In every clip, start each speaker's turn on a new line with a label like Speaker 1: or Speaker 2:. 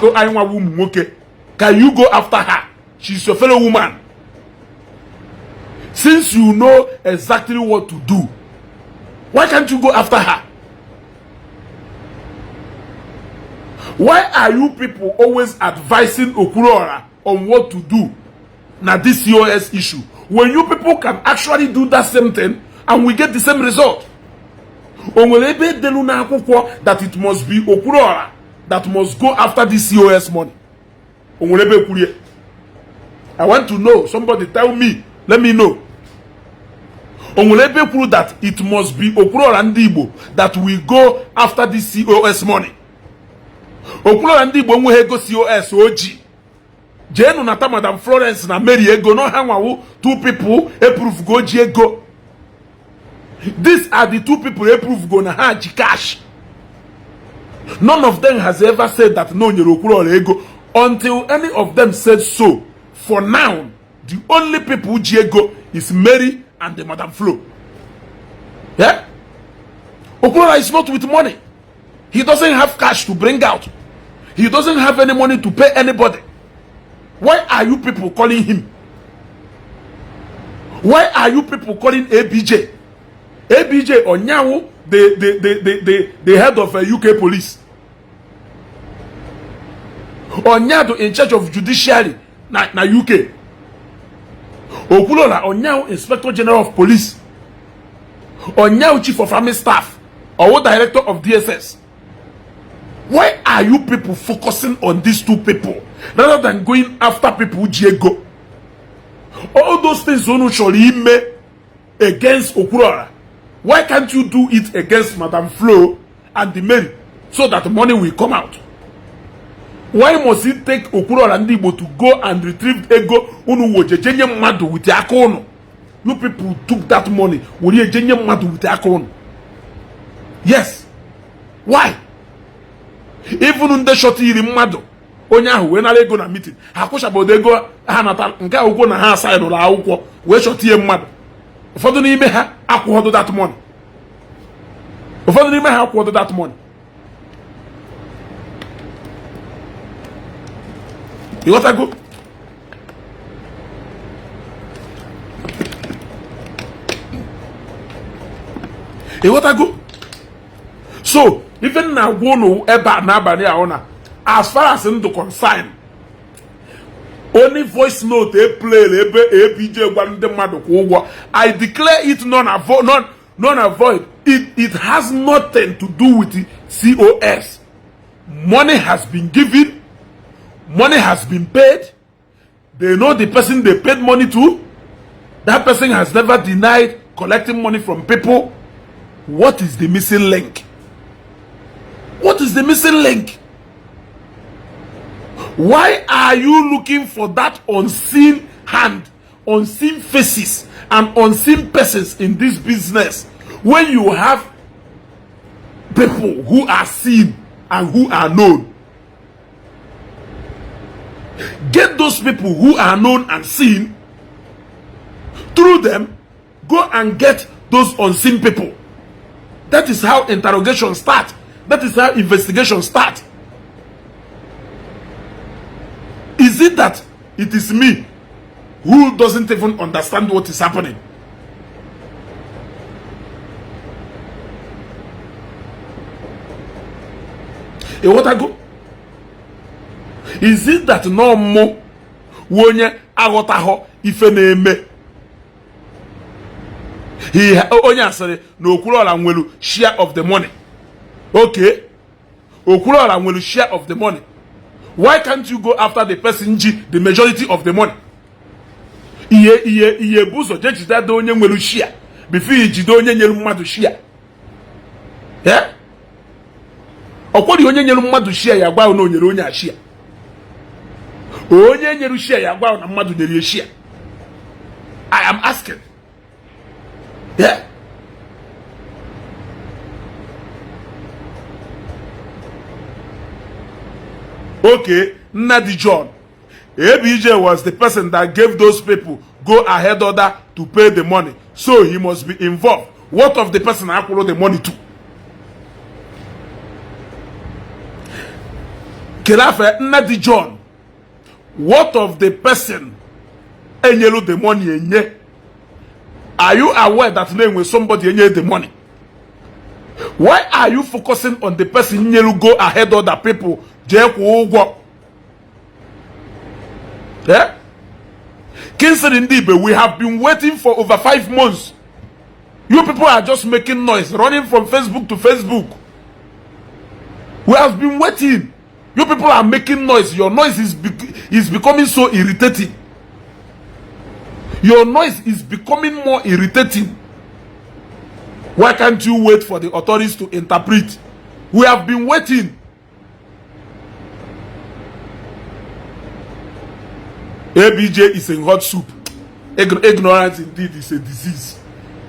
Speaker 1: so I want woman okay. Can you go after her? She's your fellow woman. Since you know exactly what to do, why can't you go after her? Why are you people always advising Okwuluora on what to do? Now this C.O.S issue. When you people can actually do that same thing and we get the same result. That it must be Okwuluora that must go after this C.O.S money. I want to know. Somebody tell me. Let me know. That it must be Okwuluora Ndigbo that will go after this C.O.S money. Okwuluora Ndigbo nwe go C.O.S OG. Jenu nata Madam Florence na Mary ego no hanwawu two people approve go ego. These are the two people approve go na haji cash. None of them has ever said that no nyere Okwuluora ego until any of them said so. For now, the only people who ego is Mary and the Madam Flo. Yeah? Okwuluora is not with money. He doesn't have cash to bring out. He doesn't have any money to pay anybody. Why are you people calling him? Why are you people calling ABJ? ABJ Onyawu, the head of UK police. Onyawu in charge of judiciary na UK. Okwuluora Onyawu Inspector General of Police. Onyawu Chief of Army Staff. Or Director of DSS. Why are you people focusing on these two people rather than going after people who go? All those things usually make against Okwuluora. Why can't you do it against Madam Flo and the Mary so that money will come out? Why must it take Okwuluora Ndigbo to go and retrieve ego unu wojejenye madu with yakono? You people took that money wojejenye madu with yakono. Yes. Why? Even in the short iri mmadụ onye ahụ wee nara ego na meeting ha kwụchabodo ego ha nata nke akwụkwọ na ha asaịnụrụ akwụkwọ wee shọtie mmadụ. Ụfọdụ n'ime ha akwụghọdụ that money. Ụfọdụ n'ime ha akwụghọdụ that money. You got to go? You got to go? So even now, no eba nabani aona. As far as I'm concerned, only voice note they play APJ one the mother. I declare it non-avoid. It has nothing to do with the C.O.S. Money has been given, money has been paid. They know the person they paid money to. That person has never denied collecting money from people. What is the missing link? What is the missing link? Why are you looking for that unseen hand, unseen faces, and unseen persons in this business when you have people who are seen and who are known? Get those people who are known and seen. Through them, go and get those unseen people. That is how interrogation starts. That is how investigation starts. Is it that it is me who doesn't even understand what is happening? What I go? Is it that no more wonye agotaho ife na-eme? He onye asere no Okwuluora nwelu share of the money. Okay, Okwuluora will share of the money. Why can't you go after the person the majority of the money? Iye buzo jeji that onye will share before jido onye nyelu mmadu share. Yeah? Okwodi onye nyelu mmadu share ya gwa no nyelu onye share. Onye nyelu share ya gwa na mmadu nyelu share. I am asking. Yeah? Okay, Ndi John. ABJ was the person that gave those people go ahead order to pay the money. So he must be involved. What of the person I follow the money to? Kelafe Nnadi John, what of the person enyelu the money enye? Are you aware that name when somebody enye the money? Why are you focusing on the person enyelu go ahead of the people? Yeah? Ndi Igbo, we have been waiting for over 5 months. You people are just making noise, running from Facebook to Facebook. We have been waiting. You people are making noise. Your noise is becoming so irritating. Your noise is becoming more irritating. Why can't you wait for the authorities to interpret? We have been waiting. ABJ is in hot soup. Ignorance indeed is a disease.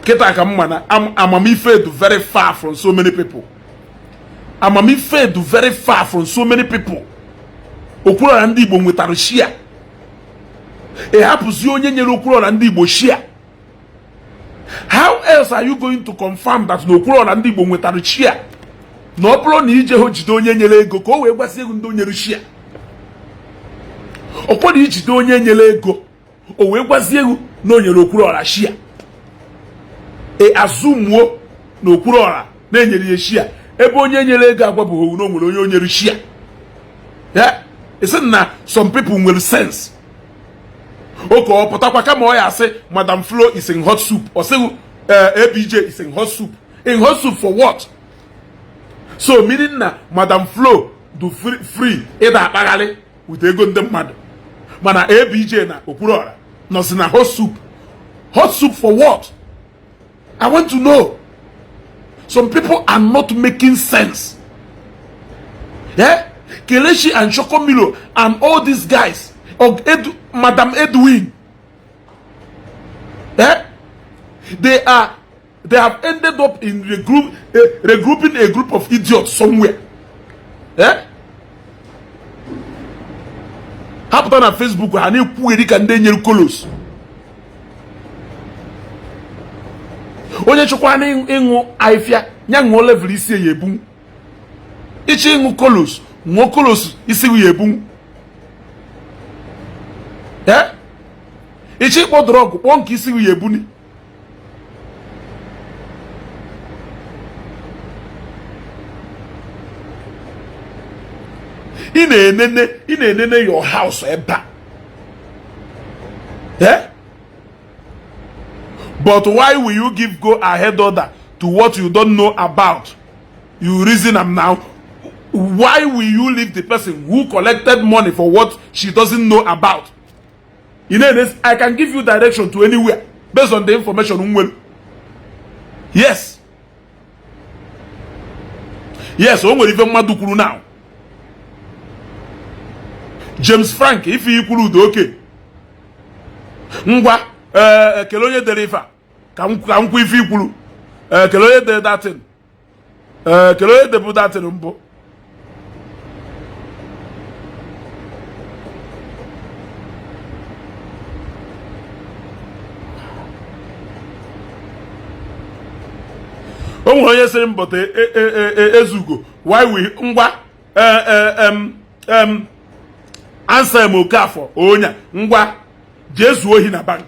Speaker 1: I'm very far from so many people. I'm very far from so many people. Okwuluora Ndigbo nwetara share. Happens you onye nyere Okwuluora Ndigbo share. How else are you going to confirm that Okwuluora Ndigbo nwetara share? No problem ni ije ho jide onye nyere ego ka o wee gbasi ego ndị onyere share. Okwo ni jide onye nyere ego o wee gbasi ego na onyere Okwuluora share. Azumuo na Okwuluora na enyere ye share. Ebe onye nyere ego agwabuho no nwere onye onyere share. Yeah? Isn't na some people will sense. Okay, potakwa kama o ya say Madam Flo is in hot soup or say ABJ is in hot soup. In hot soup for what? So meaning na Madam Flo do free either akpagali with ego ndị mmadụ. Mana ABJ na Okwuluora no si na hot soup. Hot soup for what? I want to know. Some people are not making sense. Yeah? Kelechi and Shokomilo and all these guys, Madam Edwin, yeah? They have ended up in regrouping a group of idiots somewhere. Yeah? Happened on Facebook, and you put it and then you colors. Onye chukwana ingu aifia nyango level isi yebun. Ichi ingu kolos, ngo kolos isi yebun. Eh? Ichi po drug, wonk isi yebuni. Ine your house eba. Eh? But why will you give go ahead order to what you don't know about? You reason them now. Why will you leave the person who collected money for what she doesn't know about? You know this, I can give you direction to anywhere based on the information. Yes. Yes, we will even madukuru now. James Frank, if you could okay. Ngwa kelonye deriva kam ku ifi kwuru kelonye de datin kelonye de bu datin mbo onye sere mbote ezugo why we ngwa answer mo kafo onya ngwa jesu ohi na bank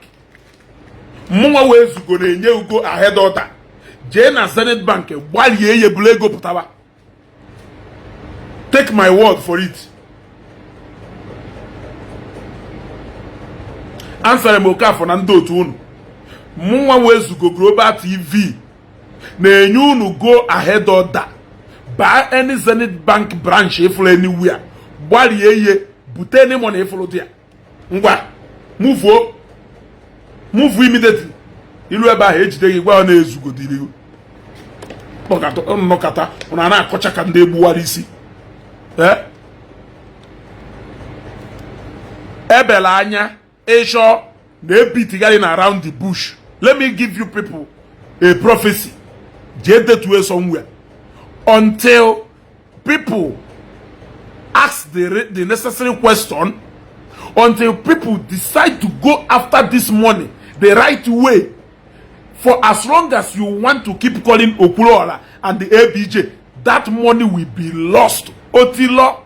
Speaker 1: mwa wezugo na enye ugo ahead order je na Zenith Bank gbalie ye bulu ego putawa. Take my word for it. Answer mo kafo na ndo otu unu mwa wezugo Global TV na enye unu go ahead order buy any Zenith Bank branch if anywhere gbalie ye bute any money if there ngwa move immediately. Ilu ebe ahụ ejide gị gwa ọ na-ezugo diri nnọkọta ọ na-akọcha ka ndị egbuwara isi. Ebela anya ịchọ na-ebitigharị na around the bush. Let me give you people a prophecy. Jee detuwe somewhere until people ask the necessary question, until people decide to go after this money the right way. For as long as you want to keep calling Okwuluora and the ABJ, that money will be lost. Otilo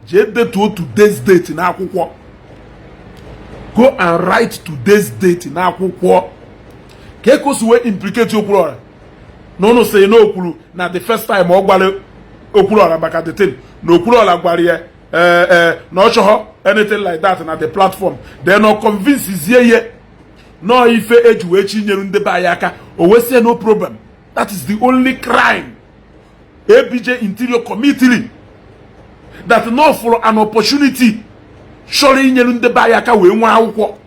Speaker 1: jee detuo today's date na akwụkwọ. Go and write today's date na akwụkwọ. Ka ekosi we implicate Okwuluora. No say no Okwulu na the first time ọ gwara Okwuluora maka the thing. No Okwuluora gwara ya no choho anything like that na the platform. They no convince ye no ife eji we chinyere ndị ba ya aka. O we say no problem. That is the only crime ABJ Interior Committee that no for an opportunity surely inyere ndị ba ya aka we nwa akwụkwọ.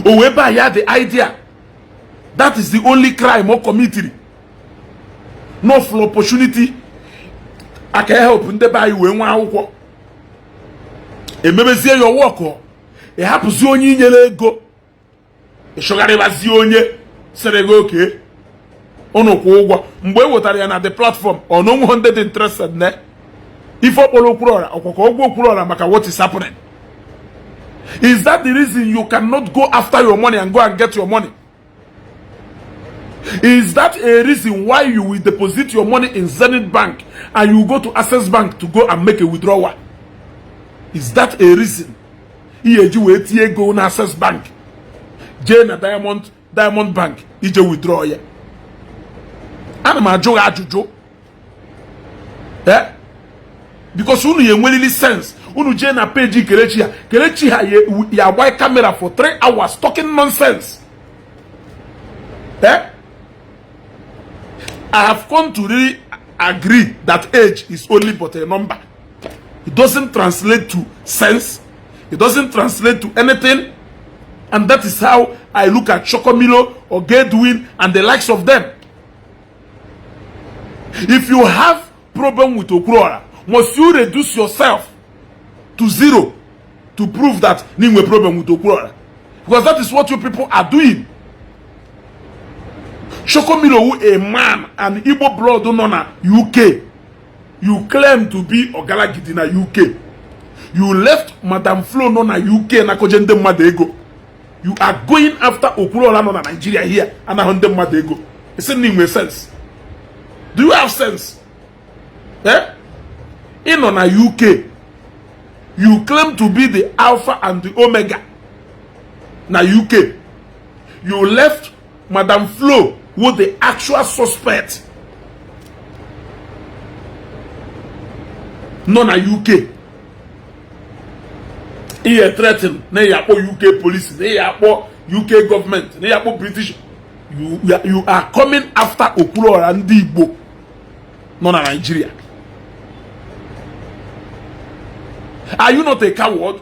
Speaker 1: O we ba ya the idea. That is the only crime or committee. No for opportunity. I can help in the bay when one walk. A member say your work. A happens only in go. A sugar was the only said okay. Ono Kowa, Mbwatarian at the platform or no one that interested ne. If Okwuluora or Okwuluora maka what is happening. Is that the reason you cannot go after your money and go and get your money? Is that a reason why you will deposit your money in Zenith Bank and you go to Access Bank to go and make a withdrawal? Is that a reason? Ije go na Access Bank. Jane Diamond Bank. Ije withdraw ye. Ana ma joga ajujo. Because unu ye nwelili sense. Unu je na page Kelechi ha. Kelechi ha ya white camera for 3 hours talking nonsense. I have come to really agree that age is only but a number. It doesn't translate to sense. It doesn't translate to anything. And that is how I look at Chokomilo or Gedwin and the likes of them. If you have problem with Okwuluora, must you reduce yourself to 0 to prove that you have a problem with Okwuluora? Because that is what you people are doing. Chokomilo, a man and Igbo blood on UK. You claim to be Ogalagidi na UK. You left Madam Flo no na UK na kojende madego. You are going after Okwuluora no na Nigeria here and na hundem madego. It doesn't make sense. Do you have sense? In on a UK, you claim to be the Alpha and the Omega. Na UK, you left Madam Flo with the actual suspect. No na UK. He threatened. Na yapo UK police. Na yapo UK government. Na yapo British. You are coming after Okwuluora Ndigbo. No na Nigeria. Are you not a coward?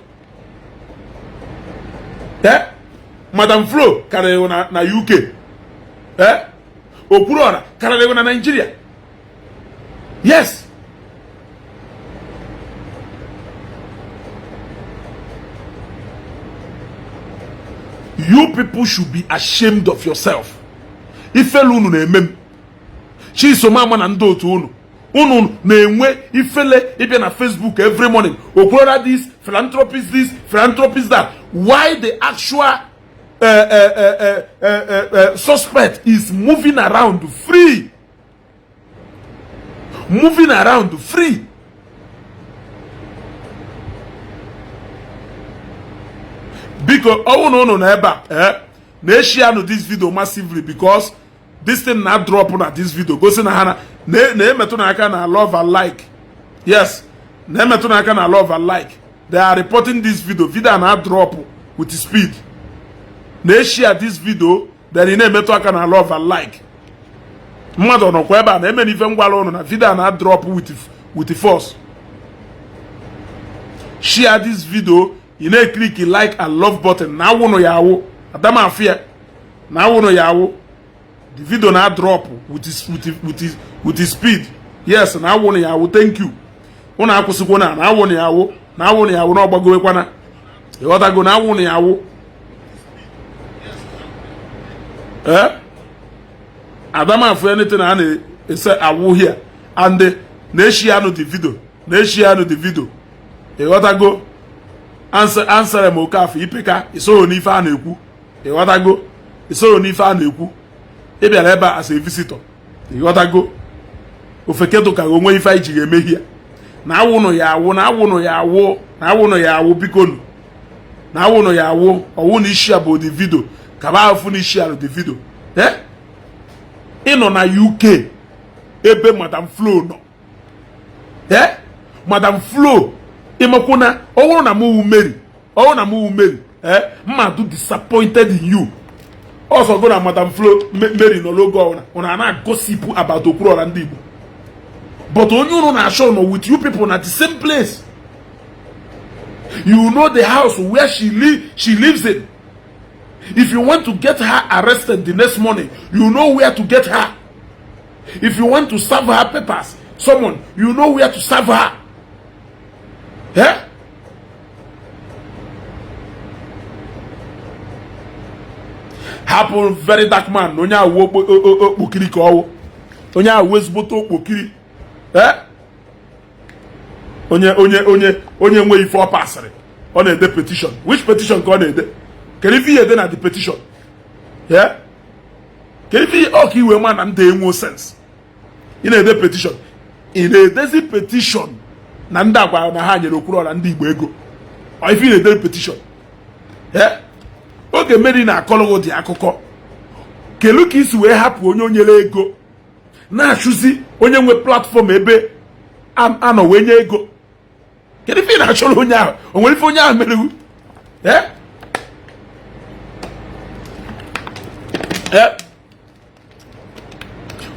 Speaker 1: Madam Flo carry na UK. Okwuluora carry na Nigeria. Yes. You people should be ashamed of yourself. Ifelu unu na-emem. Chi so mama na ndo otu unu. Unu na-enwe ifele ibe na Facebook every morning. Okwuluora this, philanthropist this, philanthropist that. Why the actual suspect is moving around free? Moving around free. Because no they share this video massively because this thing not drop on this video. Go see na hana ne metuna aka na love and like. Yes, ne metuna aka na love and like. They are reporting this video. Video na drop with speed. They share this video. Then ne metuna aka na love and like. Mmado no kweba na emeni fe ngwalo no na video na drop with the force. Share this video. You know, click the like and love button. Now we know yawo. Adama fear. Now we know yawo. The video now drop with his speed. Yes, now we know yawo. Thank you. Ona akusukona. Now we know yawo. Now we know yawo. No bago ekwana. You want to go now? We know yawo. Adama fear anything ane. It say awo here. And the share no the video. They share no the video. You want to go? Answer mo kafu ipeka isoro ni ife a na-ekwu ịghọtago isoro ni ife a na-ekwu ịbịara ebe as a visitor ịghọtago ofekedo ka onwe ife anyị ji eme here na awụnụ ya awụ na awụnụ ya awụ na awụnụ ya awụ bikonu na awụnụ ya awụ ọwụ na Ishi bụ the video ka ba afụ na Ishi the video ịnọ na UK ebe Madam Flo nọ Madam Flo ịmakwu na ọwụrụ na mụ Mary mmadụ disappointed in you also go na Madam Flo Mary no logo una na gossip about Okwuluora Ndigbo but onye unu na show no with you people at the same place. You know the house where she lives in. If you want to get her arrested the next morning, you know where to get her. If you want to serve her papers, someone, you know where to serve her. Happen Verydarkman, onye awo okpokiri ka owo. Onye awo ezigbote okpokiri. Onye nwe ife ọ pasịrị ọ na-ede petition. Which petition ka ọ na-ede? Kedu ife ihe ede na the petition? Kedu ife ihe ọka iwe ma na ndị enwe sense? Ị na-ede petition. Ị na-edezi petition na ndị agwa na ha nyere Okwuluora Ndigbo ego. Ọ ife ị na-ede petition. Oge mmeri na-akọlụ dị akụkọ. Kelu ka isi wee hapụ onye nyere ego na-achụzi onye nwe platform ebe anọ wee nye ego. Kedu ife ị na-achọrọ onye ahụ? O nwere ife onye ahụ mere iwu?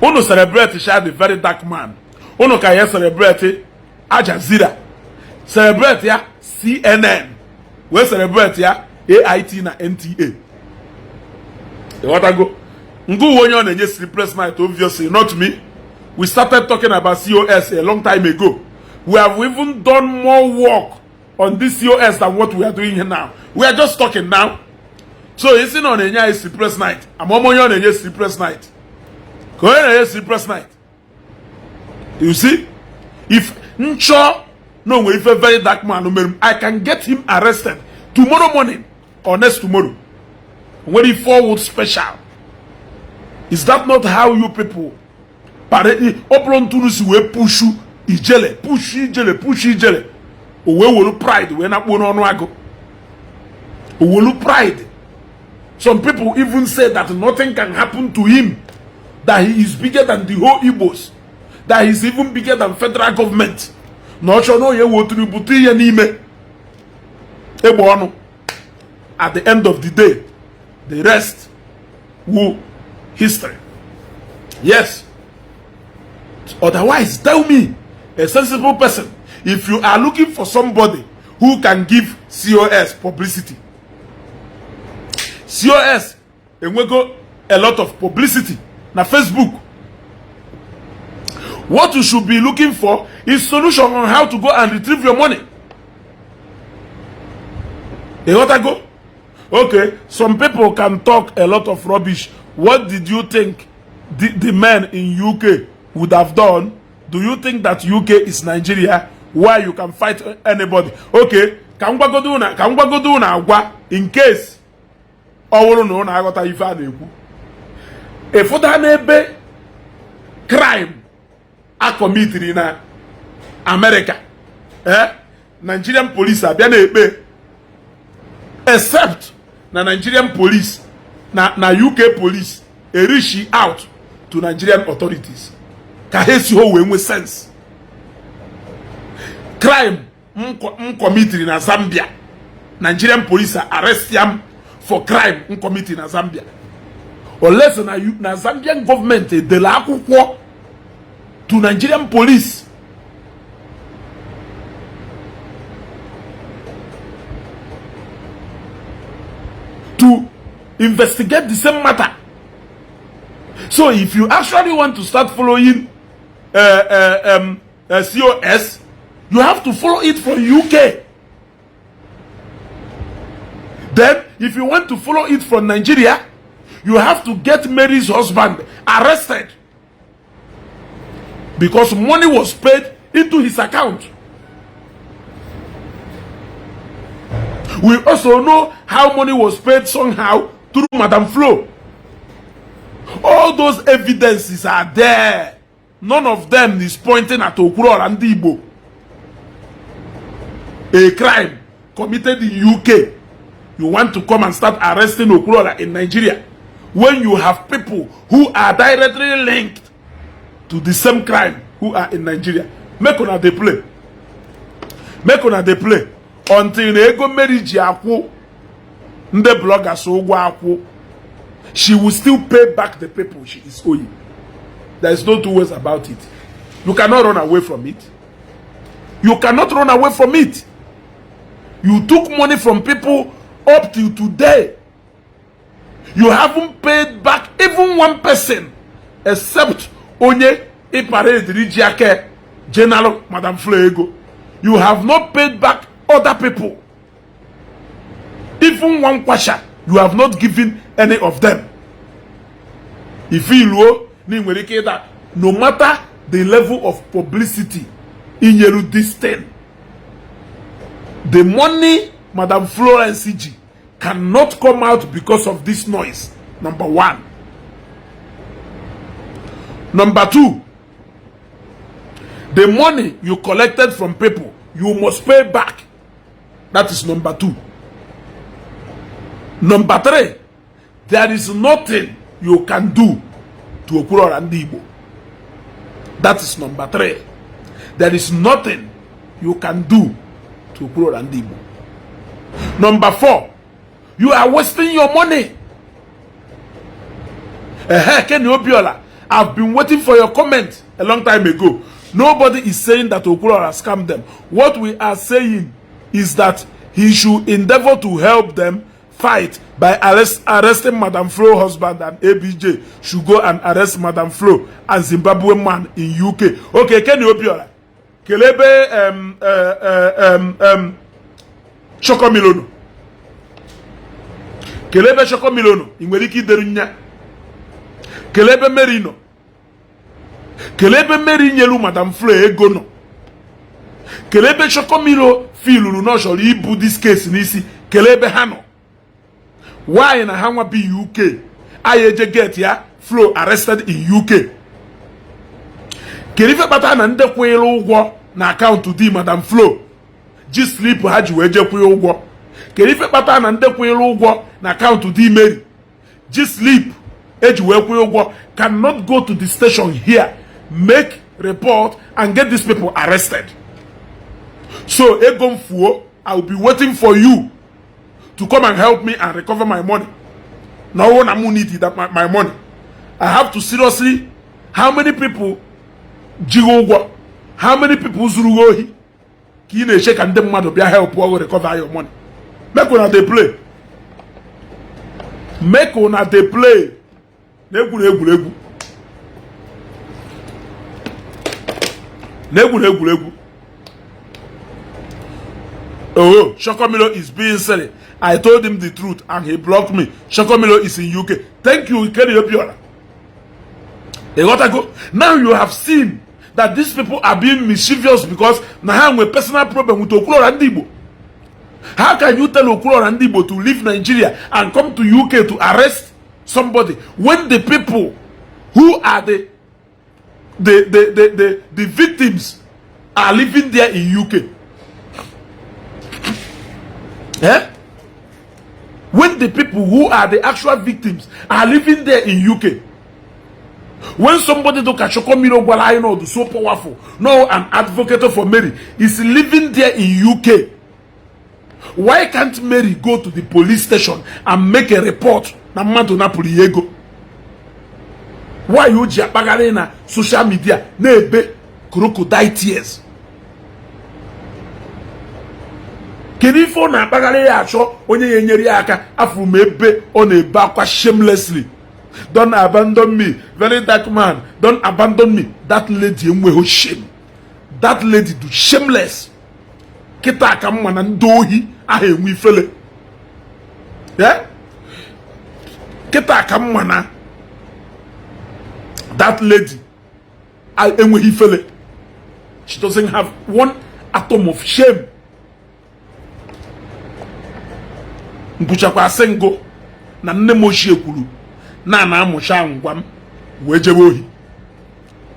Speaker 1: Unu celebrate the Verydarkman. Unu ka ya celebrate Al Jazeera. Celebrate ya CNN. We celebrate ya AIT na NTA. What I go? Ngu onye ọ na-enye sleepless night, obviously not me. We started talking about C.O.S a long time ago. We have even done more work on this C.O.S than what we are doing here now. We are just talking now. So it's not a sleepless night. I'm on a sleepless night. Go ahead, sleepless night. You see? If Ncho no if a Verydarkman, I can get him arrested tomorrow morning or next tomorrow. When he forward special. Is that not how you people open to we push you ijele push ijele o we will pride we na kpono onu ago o will pride. Some people even say that nothing can happen to him, that he is bigger than the whole Igbos, that he is even bigger than federal government. No no ye wo tributi ye n'ime ebo onu. At the end of the day, the rest will history. Yes. Otherwise, tell me, a sensible person, if you are looking for somebody who can give C.O.S publicity, C.O.S and we go a lot of publicity na Facebook. What you should be looking for is solution on how to go and retrieve your money. You want to go? Okay, some people can talk a lot of rubbish. What did you think the men in UK would have done? Do you think that UK is Nigeria where you can fight anybody? Okay, can we go do na agwa in case ọwụrụ na ụna aghọta ife a na-ekwu. Efuta n'ebe crime a committed na America, Nigerian police abịa na-ekpe, except na Nigerian police na UK police reach out to Nigerian authorities ka ha si ho wee nwe sense. Crime committed na Zambia, Nigerian police arrest him for crime committed na Zambia. Unless na Zambian government de la akwụkwọ to Nigerian police to investigate the same matter. So if you actually want to start following C.O.S, you have to follow it from UK. Then if you want to follow it from Nigeria, you have to get Mary's husband arrested because money was paid into his account. We also know how money was paid somehow through Madam Flo. All those evidences are there. none of them is pointing at Okwuluora Ndigbo, a crime committed in UK. You want to come and start arresting Okwuluora in Nigeria when you have people who are directly linked to the same crime who are in Nigeria. Make una dey play. Make una dey play until na ego Iri Ji akwu nde bloggers ụgwọ akwu. She will still pay back the people she is owing. There is no two ways about it. You cannot run away from it. You cannot run away from it. You took money from people up till today. You haven't paid back even one person except Onye Ipare Iri Ji Ake General Madam Flego. You have not paid back other people. Even one kwasha, you have not given any of them. If you that no matter the level of publicity in this thing, the money Madam Florence CG cannot come out because of this noise. Number one. Number two, the money you collected from people, you must pay back. That is number two. Number three, there is nothing you can do to Okwuluora Ndigbo. That is number three. There is nothing you can do to Okwuluora Ndigbo. Number four, you are wasting your money. Kenny Obiola, I've been waiting for your comment a long time ago. Nobody is saying that Okwuluora scammed them. What we are saying is that he should endeavor to help them fight by arresting Madam Flo husband, and ABJ should go and arrest Madam Flo and Zimbabwean man in UK. Okay, Kenny Obiola. Kelebe Chokomilono. Kelebe Chokomilono. Ingweriki Derunya. Kelebe Merino. Kelebe Merinyelu Madam Flo Egono. Kelebe Chokomilo Filulu no shori ibu this case nisi. Kelebe Hano. Why na Hanwa be UK? Ayeje get ya Flo arrested in UK. Kelife bata na ndekwe ụgwọ na account di Madam Flo. Ji slip ha ji weje kwe ụgwọ. Kelife bata na ndekwe ụgwọ na account di Mary. Ji slip eji we kwe ụgwọ cannot go to the station here, make report and get these people arrested. So Egon Fuo, I will be waiting for you to come and help me and recover my money. Now when I'm need that my money, I have to seriously. How many people jigogwa? How many people zurugohi? Kine check and them mad be help or recover your money. Make una dey play. Make una dey play. Negu. Oh, Shokomilo is being silly. I told him the truth and he blocked me. Shokomilo is in UK. Thank you, Kenny Obiola. Now you have seen that these people are being mischievous because now have a personal problem with Okwuluora Ndigbo. How can you tell Okwuluora Ndigbo to leave Nigeria and come to UK to arrest somebody when the people who are the victims are living there in UK? Eh? When the people who are the actual victims are living there in UK, when somebody to Kachokomiro Gwalaino, so powerful, no, an advocate for Mary, is living there in UK, why can't Mary go to the police station and make a report? Why you jabagare na social media nebe crocodile tears? Kenifo na bagale ya cho onye yenyeri aka afu mebe on ebe akwa shamelessly. Don't abandon me, Verydarkman. Don't abandon me. That lady enweho shame. That lady do shameless. Kita aka mwana ndohi aha enwe ifele. Yeah? Kita aka mwana. That lady enwe ifele. She doesn't have one atom of shame. Mpuchakwa asengo na nne moshi ekwuru na amusha ngwam wejebe ohi.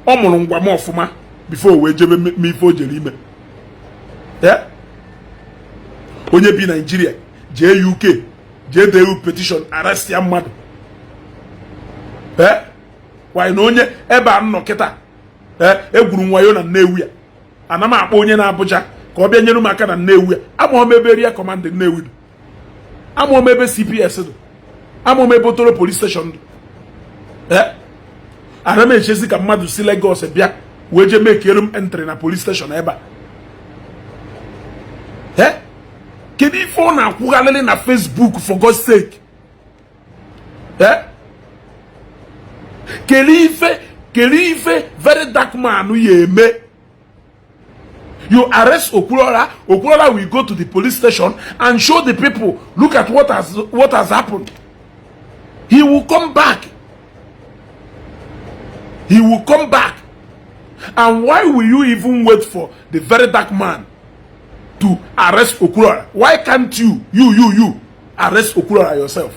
Speaker 1: ọ mụrụ ngwa m ọfụma before we jebe me ife o jere ime. Onye bi Nigeria jee UK jee dee petition arrest ya mmadụ. Why na onye ebe a nọ kịta egwuru nwayo na Nnewi ya ana m akpọ onye na Abuja ka ọ bịa nyere m aka na Nnewi ya amụọ m ebe area command Nnewi dị, amụọ m ebe CPS dị, amụọ m ebe Otoro police station dị. Ana m echezi ka mmadụ si Lagos bịa wee je mekiere m entry na police station ebe a. Kedu ife ọ na-akwụghalịrị na Facebook for God's sake? Kedu ife Verydarkman ya eme? You arrest Okwuluora, Okwuluora will go to the police station and show the people, look at what has happened. He will come back. He will come back. And why will you even wait for the Verydarkman to arrest Okwuluora? Why can't you arrest Okwuluora yourself?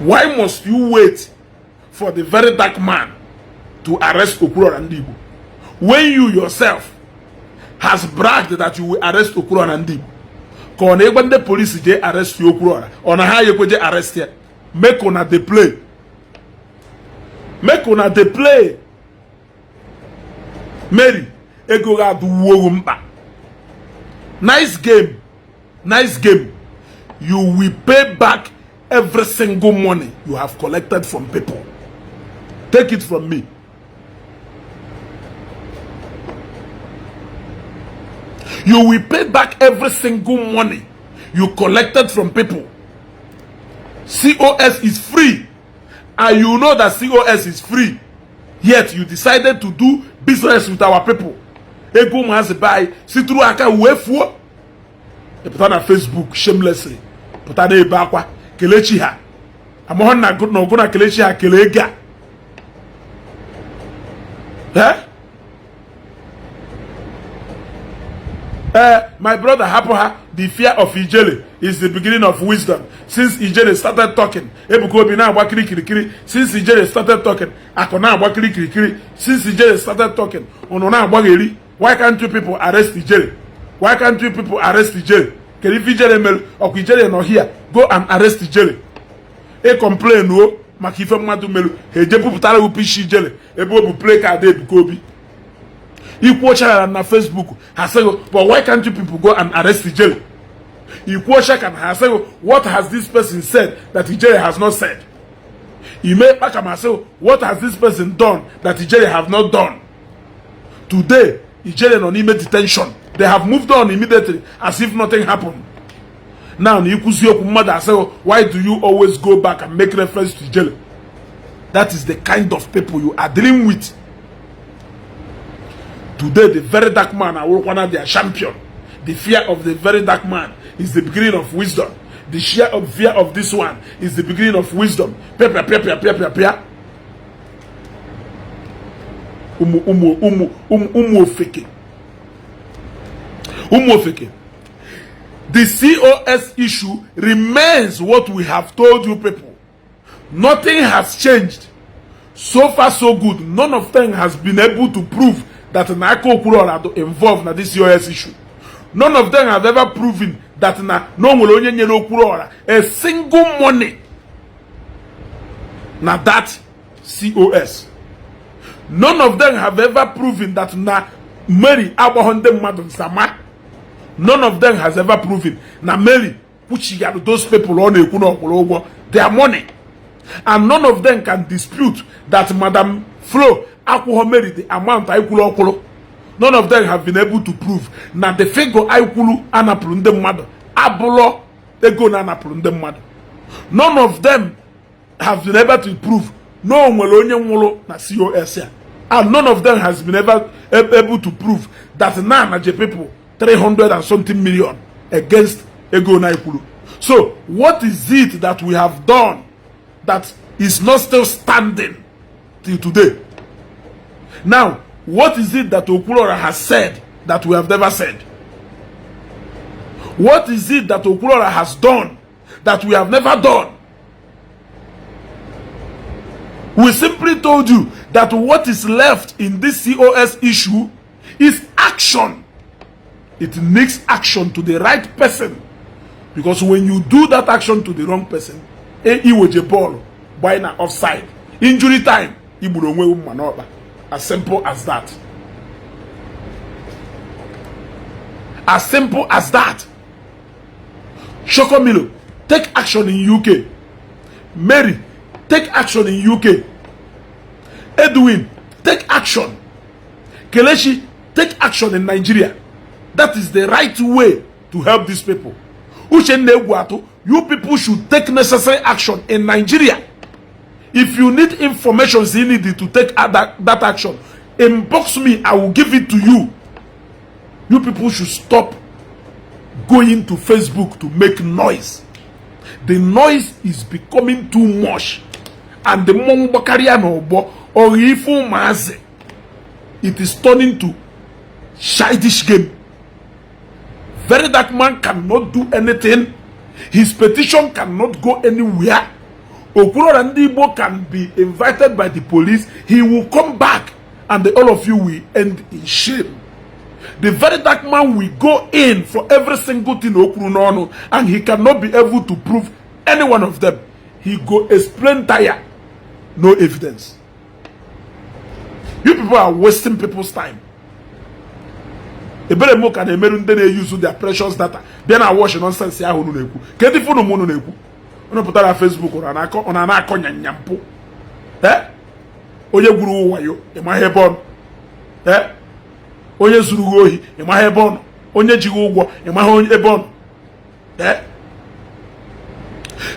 Speaker 1: Why must you wait for the Verydarkman to arrest Okwuluora Ndigbo when you yourself has bragged that you will arrest Okwuluora Ndigbo? Kon even the police dey arrest you Okwuluora on how you go arrest here. Make una dey play. Make una dey play. Mary ego ga du wo mba. Nice game. Nice game. You will pay back every single money you have collected from people. Take it from me. You will pay back every single money you collected from people. C.O.S is free. And you know that C.O.S is free. Yet you decided to do business with our people. Ego has buy. See through aka wefu. Put on Facebook shamelessly. Put on a bakwa. Kelechi ha. Amohon na good no gonna kelechi ha kelega. My brother Hapoha, the fear of Ijele is the beginning of wisdom. Since Ijele started talking, Ebukobi na wakiri kirikiri. Since Ijele started talking, Akona wakiri kirikiri. Since Ijele started talking, Onona wageri. Why can't you people arrest Ijele? Why can't you people arrest Ijele? Can if Ijele mel or Ijele not here, go and arrest Ijele. E complain no, makife madu melu. He jepu putala upishi Ijele. Ebo play card Ebukobi. Equal child on Facebook has said, but why can't you people go and arrest the jail? Equal check and has said, what has this person said that the jail has not said? You may back and say, what has this person done that the jail have not done? Today, the jail on immediate detention. They have moved on immediately as if nothing happened. Now, mother say, why do you always go back and make reference to jail? That is the kind of people you are dealing with. Today, the Verydarkman are one of their champion. The fear of the Verydarkman is the beginning of wisdom. The fear of this one is the beginning of wisdom. The C.O.S issue remains what we have told you people. Nothing has changed. So far, so good. None of them has been able to prove that Okwuluora are involved in this C.O.S issue. None of them have ever proven that no Okwuluora a single money na that C.O.S. None of them have ever proven that Mary Abahonde Madam Sama. None of them has ever proven na Mary which got those people on their money. And none of them can dispute that Madam Flo Mary the amount Ikwulu. None of them have been able to prove na the figure Ikwulu anapulunde mmadụ abulo ego na anapulunde mmadụ. None of them have been able to prove no nwere onye nwụrụ na C.O.S ya. And none of them has been able to prove that na people 300 and something million against ego na Ikwulu. So what is it that we have done that is not still standing till today? Now, what is it that Okwuluora has said that we have never said? What is it that Okwuluora has done that we have never done? We simply told you that what is left in this C.O.S issue is action. It needs action to the right person. Because when you do that action to the wrong person, Iwaji ball, buying an offside, injury time, as simple as that. As simple as that. Shokomilo, take action in UK. Mary, take action in UK. Edwin, take action. Kelechi, take action in Nigeria. That is the right way to help these people. You people should take necessary action in Nigeria. If you need information you need to take that action, inbox me, I will give it to you. You people should stop going to Facebook to make noise. The noise is becoming too much. And the Mongokariano or Ifu Maze, it is turning to childish game. Verydarkman cannot do anything. His petition cannot go anywhere. Okwuluora Ndigbo can be invited by the police. He will come back and all of you will end in shame. The Verydarkman will go in for every single thing Okwuluora, and he cannot be able to prove any one of them. He go explain tire. No evidence. You people are wasting people's time. Ebere mo can use their precious data. Then I watch nonsense ya hunu neku. Kedi phone mo neku. Ono put na Facebook ona na akonya nyampo. Onye guru wayo, e ma hebon. Onye zuru ohi, e ma hebon. Onye jigo ugwo, e ma hebon.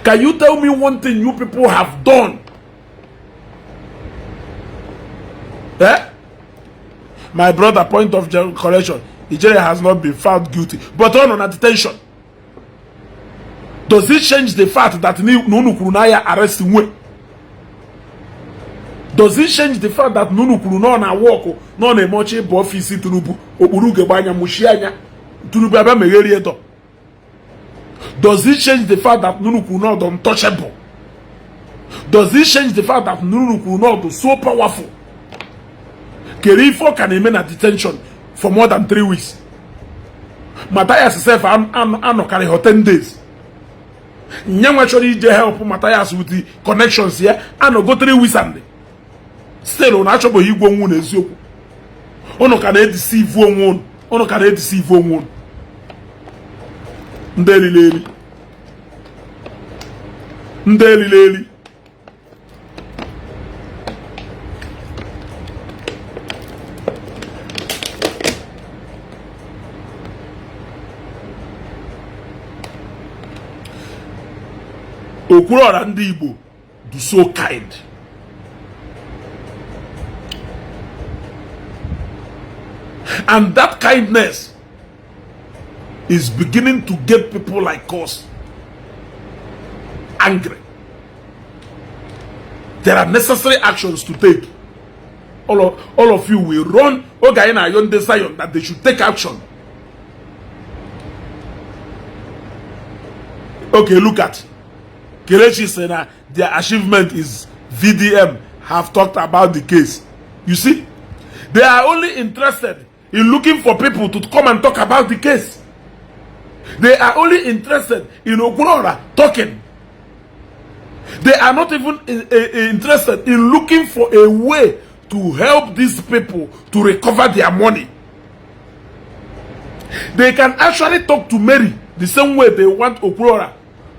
Speaker 1: Can you tell me one thing you people have done? My brother, point of correction. Nigeria has not been found guilty, but on detention. Does it change the fact that Nunu Kurunaya arresting way? Does it change the fact that Nunu Kurunona walk non a mochi bofisi tunubu oburuge banya mushianya tunubu aba megerieto? Does it change the fact that Nunu Kurunona untouchable? Does it change the fact that Nunu Kurunona is so powerful? Kerifo can remain at detention for more than 3 weeks. Matthias himself and carry her 10 days. Nyam actually help Matthias with the connections here and go 3 weeks and still on actually he go on eziokwu. Ono can deceive one. Ono can deceive one. Ndeli leli. Okwuluora Ndigbo do so kind. And that kindness is beginning to get people like us angry. There are necessary actions to take. All of you will run that they should take action. Okay, look at Kelechi said their achievement is VDM have talked about the case. You see, they are only interested in looking for people to come and talk about the case. They are only interested in Okwuluora talking. They are not even interested in looking for a way to help these people to recover their money. They can actually talk to Mary the same way they want Okwuluora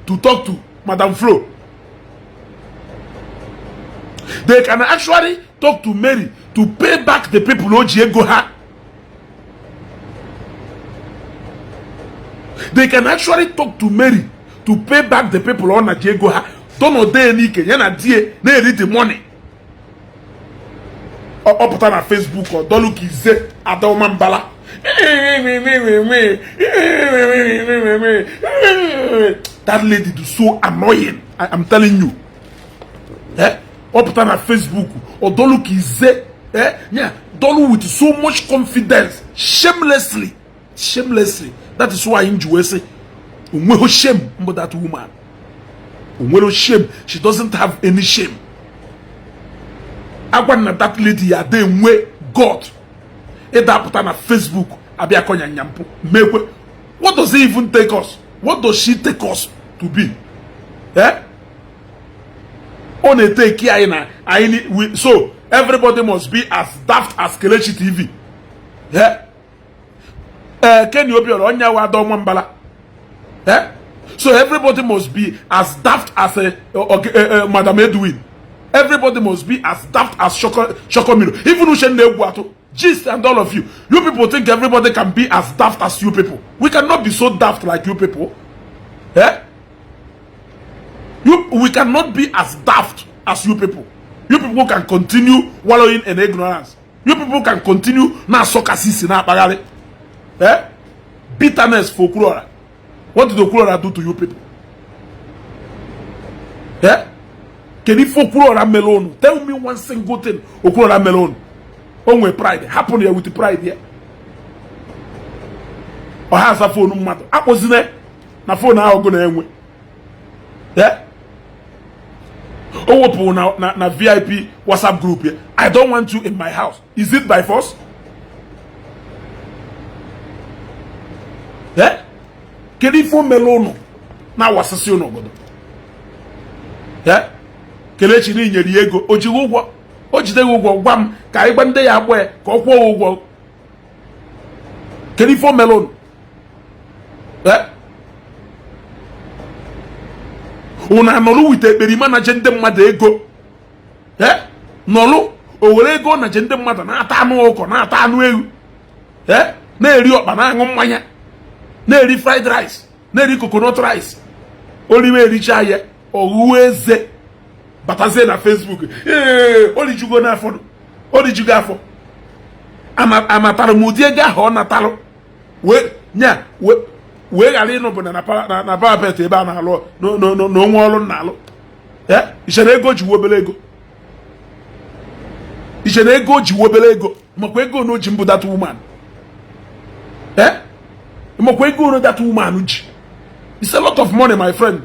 Speaker 1: to talk to Madam Flo. They can actually talk to Mary to pay back the people who Diego had. They can actually talk to Mary to pay back the people on Diego had. Don't know they need the money. Or put on Facebook or don't look easy at the Mambala. That lady is so annoying. I'm telling you. Or put on Facebook or don't look easy. Don't look with so much confidence, shamelessly. That is why in USA, no shame about that woman. No shame. She doesn't have any shame. agwa na that lady ya dey nwe God ịdapụta na Facebook abịa konya nyampu mekwe. What does it even take us? What does she take us to be? Eh? On a take here so everybody must be as daft as Kelechi TV. Yeah. Can you be on your Mbala? Yeah. So everybody must be as daft as Madam Edwin. Everybody must be as daft as Shokomiro. Even Ushende Guato, Gist and all of you. You people think everybody can be as daft as you people. We cannot be so daft like you people. Yeah. We cannot be as daft as you people. You people can continue wallowing in ignorance. You people can continue na sokasisi na bagale. Eh? Bitterness for Okwuluora. What did Okwuluora do to you people? Eh? Can you Okwuluora melon? Tell me one single thing. Okwuluora melon. Only pride. Happen here with the pride here. Or has a phone matter. I was in there. Na phone now gonna anyway. Yeah? Oh, na VIP WhatsApp group here. I don't want you in my house. Is it by force? Yeah? Kelifo melono na wasasi onogodo. Yeah? Kelechi ni nyeri ego ojigo ugwo. Ojide ugwo gwam ka igba nde ya agbo ka okwo ugwo. Kelifo melono. Yeah? Una nolu wite ekperima na jende mmadu ego. Eh? Nolu o were ego na jende mmadu na ata anu oko na ata anu ewu. Eh? Na eri okpa na angu mmanya. Na eri fried rice, na eri coconut rice. Oliwe eri chaye ogueze bataze na Facebook. Oli jugo na afọ. Oli jugo afọ. Amatara mudie ga ho na talo. We gali no bona na parapet ebe a na-alụ n'onwe ọrụ na-alụ. Ichere ego ji wobele ego. Ichere ego ji wobele ego. Makwa ego no ji mbụ that woman. Makwa ego no that woman ji. It's a lot of money, my friend.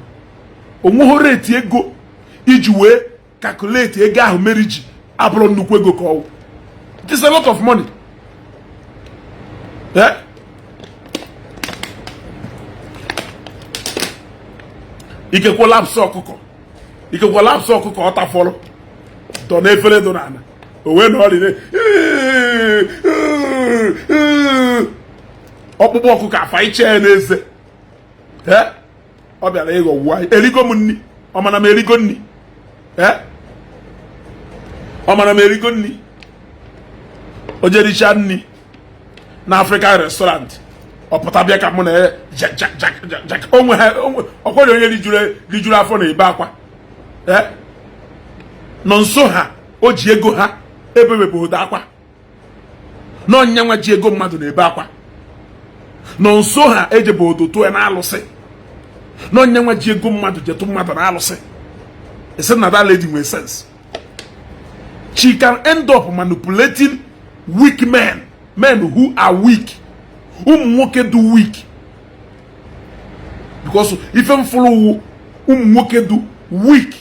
Speaker 1: Onwe rate ego iji wee calculate ego ahụ meri ji abụrụ nnukwu ego ka ọwụ. It's a lot of money. Ike collapse ọkụkọ. Ike collapse ọkụkọ ọta fọrọ. Dọ na efere dọ na ana. Owe na ọrịre. Ọkpụkpụ ọkụkọ afa iche n'eze. Ọ bịara ịghọ wuo anyị. Erigo m nni. Ọmana m erigo nni. Ọmana m erigo nni. O jericha nni na African restaurant. Ọpụta bịa ka mụ na Jack onwe ha ọkwọrọ onye rijuru afọ na ebe akwa. Nọ nso ha o ji ego ha ebewebe odo akwa. Nọ nyanwa ji ego mmadụ na ebe akwa. Nọ nso ha ejebe odo tụọ na alụsị. Nọ nyanwa ji ego mmadụ jetu mmadụ na alụsị. Ese na that lady nwere sense. She can end up manipulating weak men who are weak. Nwoke do weak. Because if I'm follow nwoke do weak.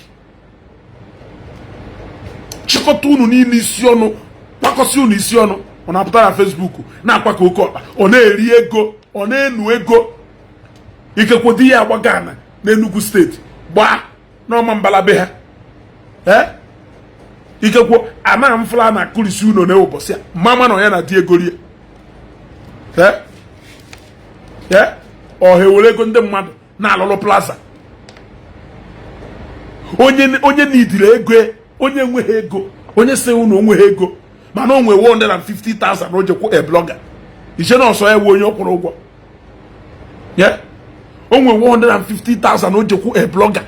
Speaker 1: Chikotu unu ni isi ọnụ, kwakosi unu isi ọnụ, ọ na-apụta na Facebook, na-akwaka oke ọkpa, ọ na-eri ego, ọ na-enu ego. Ikekwe di ya agbaga na n'Enugu steeti, gbaa n'ọma mbala be ha. Ikekwe ana mfla na kulisi unu na ụbọchị a, mama na ya na di ego rie. Ọ hewere ego ndị mmadụ na-alụlụ plaza. Onye nidire ego, onye nweghị ego, onye se unu onweghị ego, mana o nwe 150,000 o jekwu a blogger. Iche na ọsọ ewe onye ọkwụrụ ụgwọ. O nwe 150,000 o jekwu a blogger.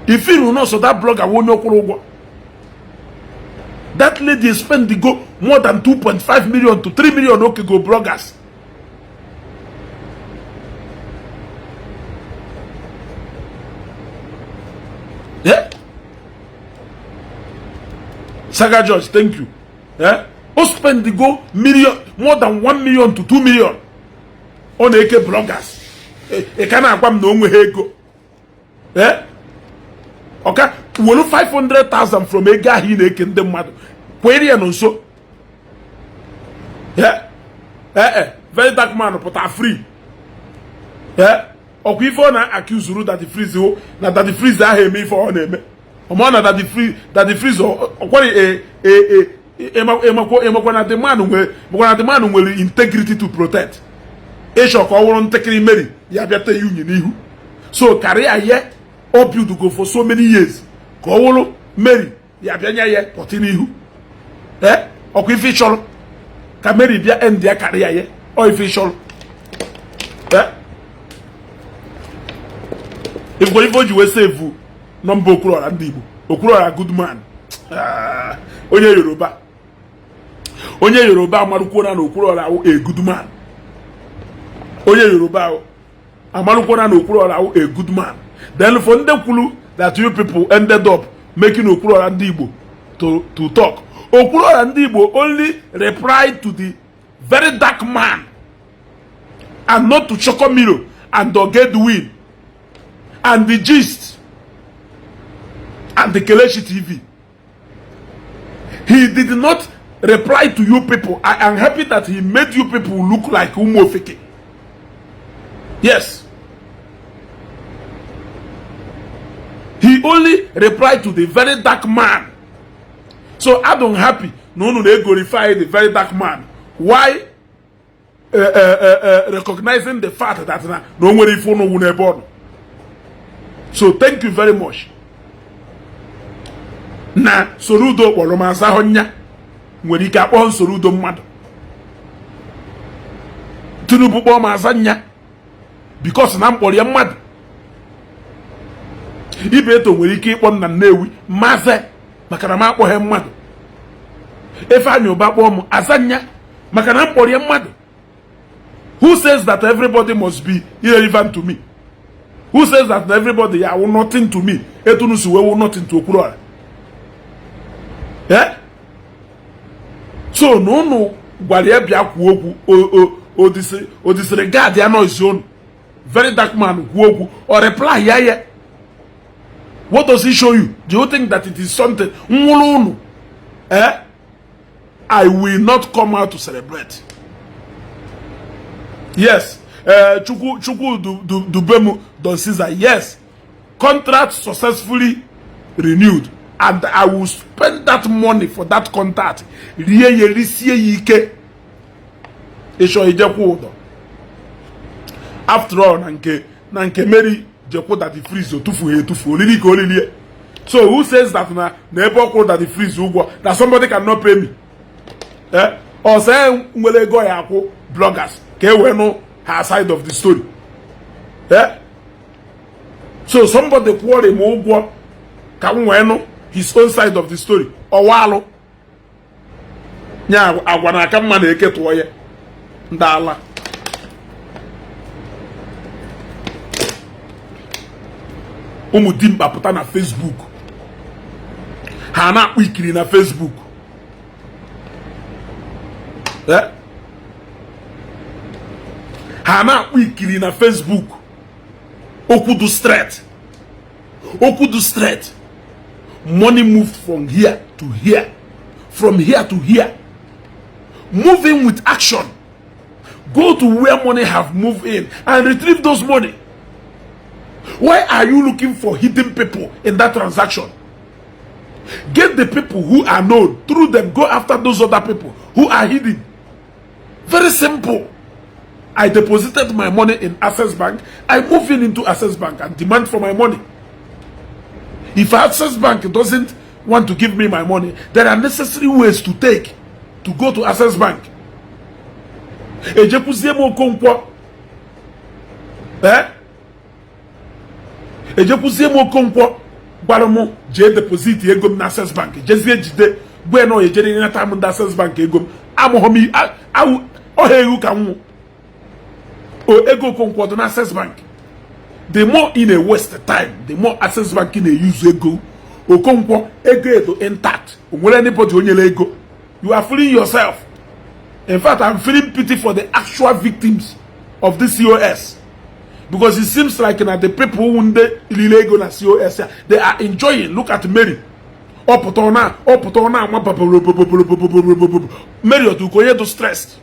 Speaker 1: Ifiru na ọsọ that blogger onye ọkwụrụ ụgwọ. That lady spent the go more than 2.5 million to 3 million okay go bloggers. Saga George, thank you. Who spend the go more than 1 million to 2 million on AK bloggers. E kana akwam na onwe ego. Okay? welu 500,000 from ego ahụ ị na-eke ndị mmadụ kwere ya nso Verydarkman pụta free ọkwa ife ọ na-accuse Daddy Freeze na Daddy Freeze ahụ eme ife ọ na-eme ọma na Daddy Freeze ọkwari emekwa na the man nwere integrity to protect ịchọ ka ọ wụrụ ntakịrị Mary ya bịata ya unyi n'ihu so career ya o build go for so many years ka ọ wụrụ Mary ya bịa nye ya pọtị n'ihu ọkwa ife ịchọrọ ka Mary bịa end ya career ya ọ ife ịchọrọ ife o ji wee save nọmba Okwuluora Ndigbo Okwuluora good man onye Yoruba amarụkwona na Okwuluora a good man onye Yoruba amarụkwona na Okwuluora a good man then for ndị kwulu that you people ended up making Okwuluora Ndigbo to talk Okwuluora Ndigbo only replied to the Verydarkman and not to Chokomiro and Ogedwin and the Gist and the Kelechi TV. He did not reply to you people. I am happy that he made you people look like Umofeke. Yes. He only replied to the Verydarkman. So I don't happy. No, they glorify the Verydarkman. Why? Recognizing the fact that no one is born. So thank you very much. Na sorudo kpọrọmaza honya nwere ike akpọ sorudo mmadụ Tinubu kpọọ maza nya because na mkpọrọ ya mmadụ Ibeto nwere ike ịkpọ nna Nnewi maze maka na m akpọghị mmadụ Ifeanyi Ụba kpọọ m azanya maka na mkpọrọ ya mmadụ. Who says that everybody must be irrelevant to me? Who says that everybody will nothing to me? Etunusu will nothing to Okwuluora. Yeah? So no gwale bia kwu okwu o disregard ya no his own. Verydarkman kwu okwu or reply ya. What does he show you? Do you think that it is something? I will not come out to celebrate. Yes. Chukwu Dubemu Don Caesar. Yes. Contract successfully renewed. And I will spend that money for that contract. After all, Nanke Mary Jeko that the freeze tufu. So who says that na never that the freeze that somebody cannot pay me? Or say nwele go ya bloggers ke we know her side of the story. So somebody quarry mo ugwo ka we know his own side of the story. Owalo nya agwa na aka mma na eketo ye ndala. Dimba pụta na Facebook. Ha na-akpọ ikiri na Facebook. Ha na-akpọ ikiri na Facebook. Okudu straight. Okudu straight. Money moved from here to here. From here to here. Moving with action. Go to where money have moved in and retrieve those money. Why are you looking for hidden people in that transaction? Get the people who are known. Through them, go after those other people who are hidden. Very simple. I deposited my money in Access Bank. I move into Access Bank and demand for my money. If Access Bank doesn't want to give me my money, there are necessary ways to take to go to Access Bank. Ejepuzie mo konkwo gwara mo je deposit ego m na Access Bank jezie jide gbe no ejere ni na m Access Bank ego m amohomi awu oheru ka nwu o ego konkwo do na Access Bank. The more in a waste time, the more Access Bank in a use ego o konkwo ego edo intact onwere anybody onyele ego. You are fooling yourself. In fact, I'm feeling pity for the actual victims of this C.O.S. Because it seems like the people who Ili Ji na C.O.S, they are enjoying. Look at Mary. Up on Mary to stressed.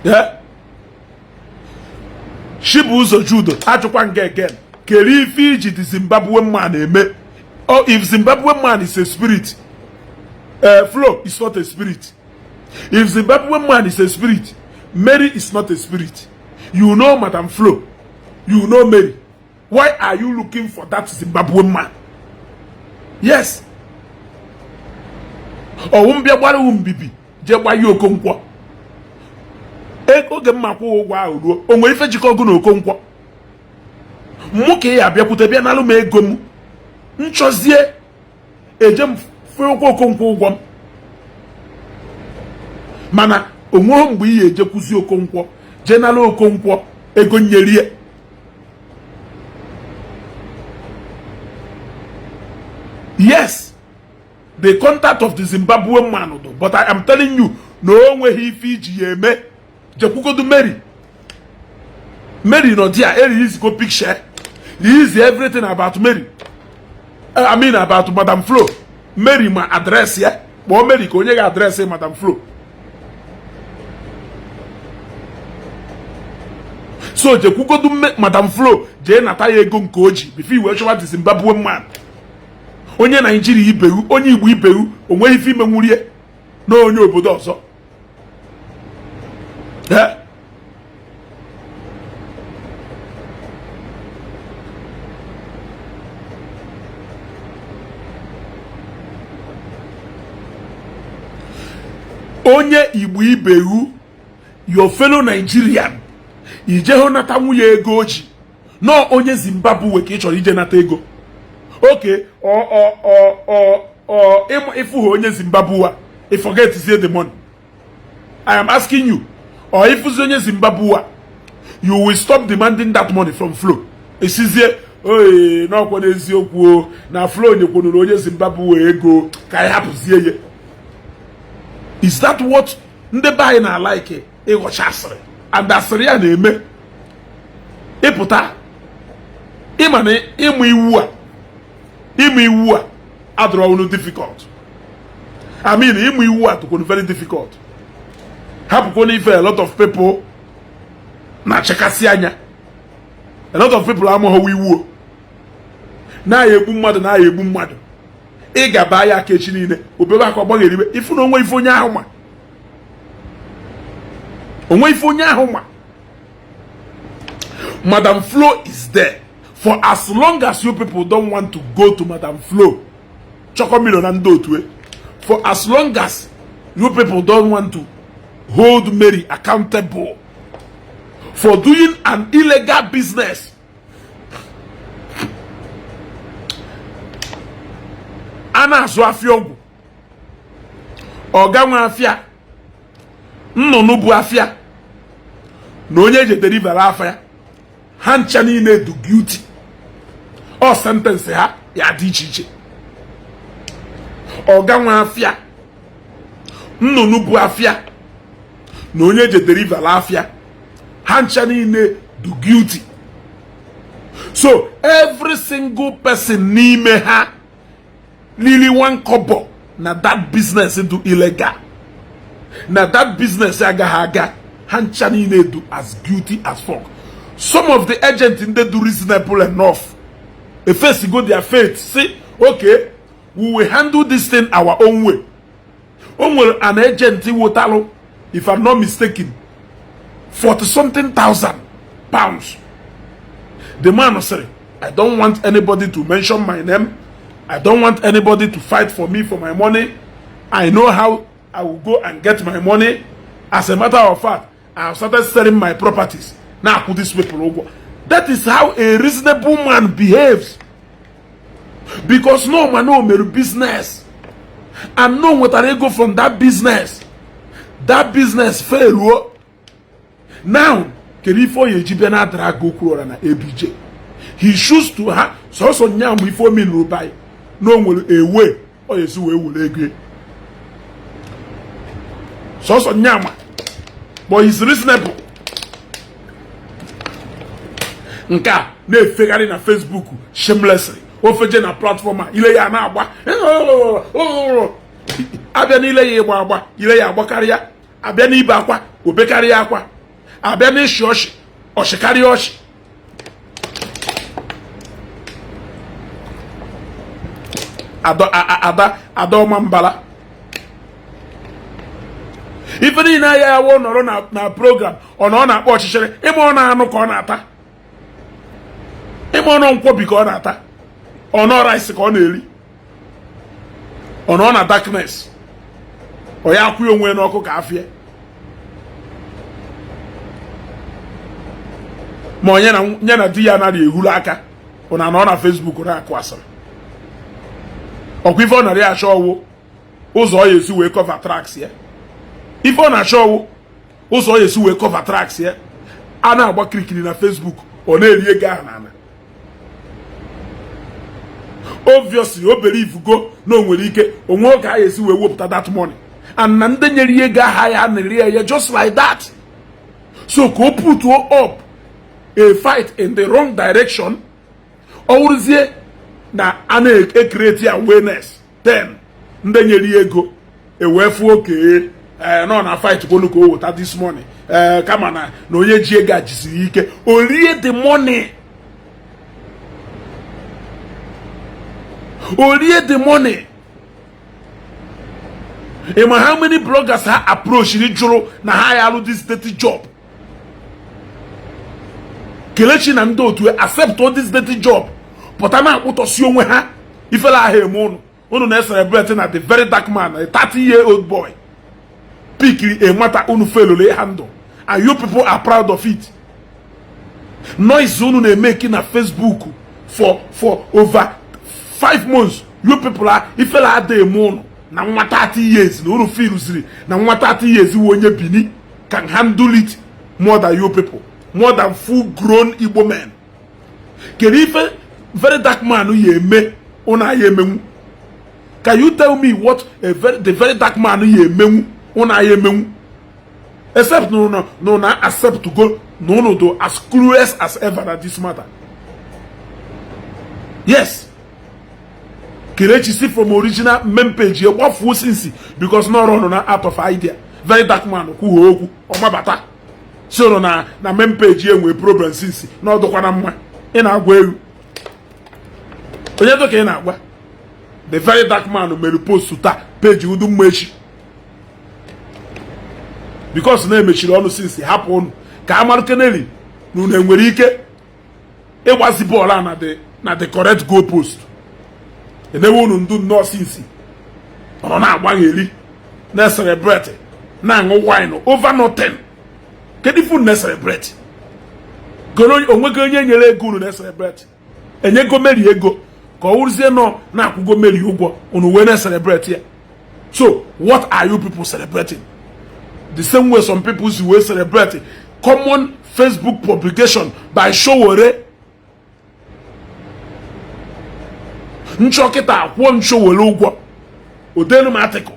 Speaker 1: Yeah. Shibuzo Judo. Achukwange again. Keri Fiji the Zimbabwean man. Or if Zimbabwean man is a spirit, Flo is not a spirit. If Zimbabwean man is a spirit, Mary is not a spirit. You know Madam Flo. You know Mary. Why are you looking for that Zimbabwean man? Yes. Or bibi. Jewa Yokonkwa. Eko Gemaku Wow. Onwe Fejikogu no Konkwa. Muke ya biakute nalu me gomu. Nchozie ejem feko Konkwa ugwam. Mana onwe mgbe ihe ejekuzi Okonkwo. Jenala Okonkwo ego nyerie. Yes, the contact of the Zimbabwean man, but I am telling you, no way he Fiji me. Jekuko do Mary. Mary no dear, he is go picture. He is everything about Mary. I mean about Madam Flo. Mary my address here. But Mary ko nyega address Madam Flo. So Jekuko do Madam Flo, je nataye ego nkoji before you show the Zimbabwean man. Onye Nigeria ibewu, onye Igbo ibewu, onwe ife ime nwurie na onye obodo ọzọ. Onye Igbo ibewu, your fellow Nigerian, ije ho nata nwunye ego oji. No onye Zimbabwe ka ị chọrọ ije nata ego. Okay, if you onye Zimbabwe, you forget to say the money. I am asking you, or if you onye Zimbabwe, you will stop demanding that money from Flo. It's easier. Oh, no one is your na Flo you kono onye Zimbabwe ego kai happen. Is that what ndị buy na like ego chasre? And that's the real name. Eputa, imane imu iwu. Imu iwu adro difficult. I mean, imu iwu to very difficult. Happen if a lot of people na chekasi anya. A lot of people are more iwu. Na yebu mmadu na yebu mmadu. Ị ga-aba ya kechi niile. Obebe akwa gbageribe. Ifu na onwe ife onye ahụ ma. Onwe ife onye ahụ ma. Madam Flo is there. For as long as you people don't want to go to Madam Flo, for as long as you people don't want to hold Mary accountable for doing an illegal business, Ana Zoafiogu, Oganwa Afia, Nonubu Afia, Nonye je deliver afia, Hanchani ne do guilty. Or sentence ha ya di chiche. Oganwa afia. Nnunu bu afia. Na onye je deliver la afia. Hancha niile do guilty. So every single person n'ime ha lili one kobo na that business do illegal. Na that business aga hancha niile do as guilty as fuck. Some of the agents in the do reasonable enough. First you go their faith, say, okay, we will handle this thing our own way. An agent will, if I'm not mistaken, 40-something thousand pounds. The man will say, I don't want anybody to mention my name. I don't want anybody to fight for me for my money. I know how I will go and get my money. As a matter of fact, I have started selling my properties. Now put this people over. That is how a reasonable man behaves. Because no man know my business. And know what I go from that business. That business fail. Now, Kerifo Yejibena Drago Okwuluora na ABJ. He choose to have so nyam before me no buy. No will away or yesu we will agree. So nyama. But he's reasonable. nka na-efegharị na Facebook shamelessly ofeje na platform ile ya na-agba abịa n'ile ya ịgba agba ile ya agbakarịa abịa n'ibe akwa obekarịa akwa abịa n'ịshị ọshị ọshịkarịa ọshị ada ọma mbala ife niile ya yawo nọrọ na program ọ na-akpọ ọchịchịrị ịma ọ na-anụ ka ọ na-ata ịma ọnụ nkwobi ka ọ na-ata ọnụ rice ka ọ na-eri ọnụ na darkness ọ ya akwụ onwe n'ọkụ ka afịa ma onye na di ya anaghị ehuru aka ọ na Facebook na-akụ asịrị ọkwa ife ọ narị achọ ọwụ ụzọ ọ ya esi wee cover tracks ya ife ọ na-achọ ọwụ ụzọ ọ ya esi wee cover tracks ya a na-agba kirikiri na Facebook ọ na-eri ego ahụ n'ala obviously o believe go na o nwere ike onwe oge a esi wee wepụta that money and na ndị nyere ego aha ya na-eri ya just like that. So ka o put up a fight in the wrong direction ọ wụrụzie na a na-create awareness then ndị nyere ego ewefu oke nọ na fight kwonu ka o weta this money kama na onye ji ego ajisiri ike o rie the money Ima how many bloggers ha approach ni jụrụ na ha ya alụ this dirty job Kelechi na ndị otu accept all this dirty job pụta na akpụtọsi onwe ha ifela ahụ eme unu na-celebrate na the Verydarkman, a 30-year-old boy pikiri a matter unu felole handle and you people are proud of it. Noise unu na-make na Facebook for over 5 months. You people are ifela ade eme na nwa 30 years na unu filuziri na nwa 30 years onye bini can handle it more than you people, more than full-grown Igbo men. Can ife Verydarkman yeme una yemenwu? Can you tell me what the Verydarkman yemenwu una yemenwu? Except no accept to go no do as clueless as ever at this matter. Yes. Kelechi see from original main page here what full since because no run out of idea. Verydarkman ku oku omabata. So na main page here we problem since no do kwana mma ina agwa ewu onye to ka ina agwa the Verydarkman mere post ta page udu mmechi because na emechiri ọnụ since hapụ ọnụ ka amarụ keneli na unu enwere ike ịgbazi bọọlụ na the correct goal post enewe unu ndu nnọọ since ọ na-agbagheli na celebrate na aṅụ wine over nothing. Kedu ifu na celebrate goro onwego onye nyere ego unu na celebrate enyego meri ego ka ọ wụrụzie nọ na akwụgo meri ụgwọ unu wee na celebrate ya. So what are you people celebrating? The same way some people will celebrate common Facebook publication by Showore nchọkịta akwụọ Nshowore ụgwọ odenu m article.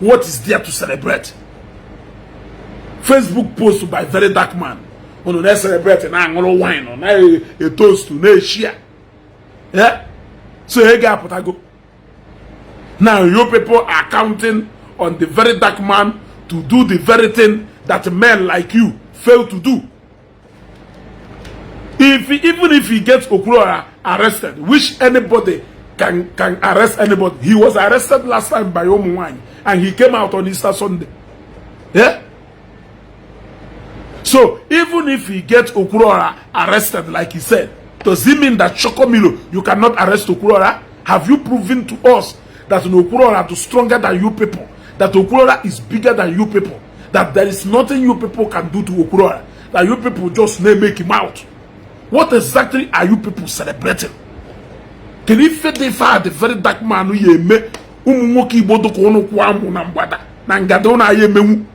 Speaker 1: What is there to celebrate? Facebook post by Verydarkman. Unu na celebrate na aṅụrụ wine na a toast na share. Yeah? So he ga apụtago. Now you people are counting on the Verydarkman to do the very thing that men like you fail to do. Even if he gets Okwuluora arrested, which anybody can arrest anybody. He was arrested last time by Omenala and he came out on Easter Sunday. Yeah? So even if he gets Okwuluora arrested like he said, does it mean that Chokomilo you cannot arrest Okwuluora? Have you proven to us that Okwuluora is stronger than you people? That Okwuluora is bigger than you people? That there is nothing you people can do to Okwuluora? That you people just make him out? What exactly are you people celebrating? Can you fit the fire the Verydarkman ye me umumoki bodo kono kwamu na mbada na ngadona ye memu?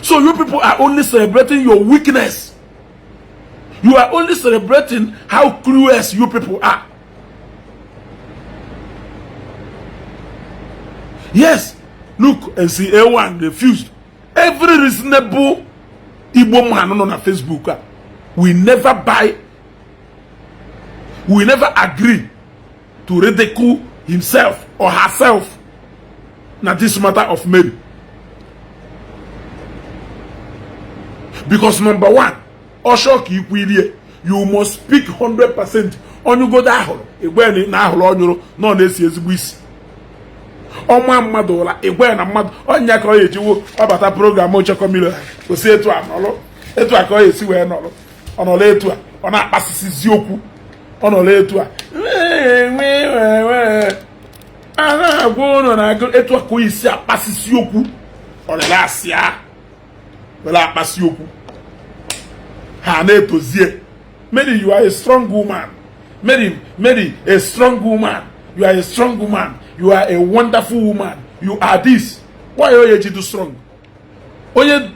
Speaker 1: So you people are only celebrating your weakness. You are only celebrating how clueless you people are. Yes, look and see A1 refused. Every reasonable Igbo man on Facebook will never buy, will never agree to ridicule himself or herself. Now this matter of Mary. Because number one, you must speak 100%. On you go down, when now no necessary. On my mother, a when a mother on your college, about a program, Mocha Comilla, to say to Amolo, et to a college, where no on a later, on a passes Yoku, on a later. I go on a go et to a coisia passes Yoku, on the last year. Well, I pass Yoku. Hane to Zie. Mary, you are a strong woman. Mary, a strong woman. You are a strong woman. You are a wonderful woman. You are this. Why are you too strong? Oye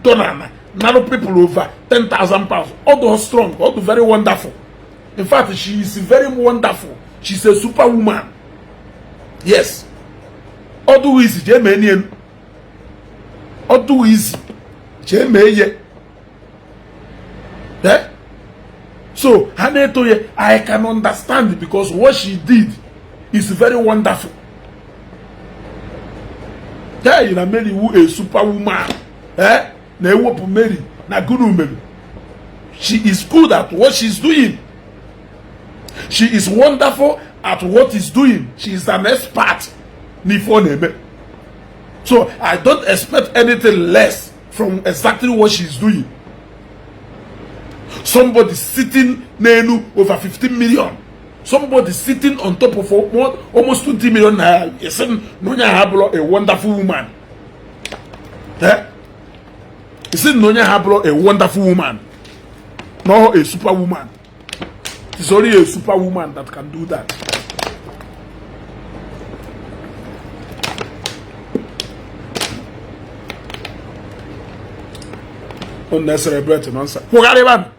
Speaker 1: Donana, now people over 10,000 pounds. All those strong, all the very wonderful. In fact, she is very wonderful. She's a superwoman. Yes. All do easy, Jemenian. All do easy. Jemenian. Eh? So, Hanetoye, I can understand because what she did is very wonderful. Yeah, you know, Mary who a superwoman. Eh? Na wopu Mary, na good woman. She is good at what she's doing. She is wonderful at what she's doing. She is an expert. So, I don't expect anything less from exactly what she's doing. Somebody sitting Nenu over 15 million. Somebody sitting on top of almost 20 million naira. You see, Nonya Hablo, a wonderful woman. Eh? You see, Nonya Hablo, a wonderful woman. No, a superwoman. It's only a superwoman that can do that. Unnecessary breath and answer. Pogariban.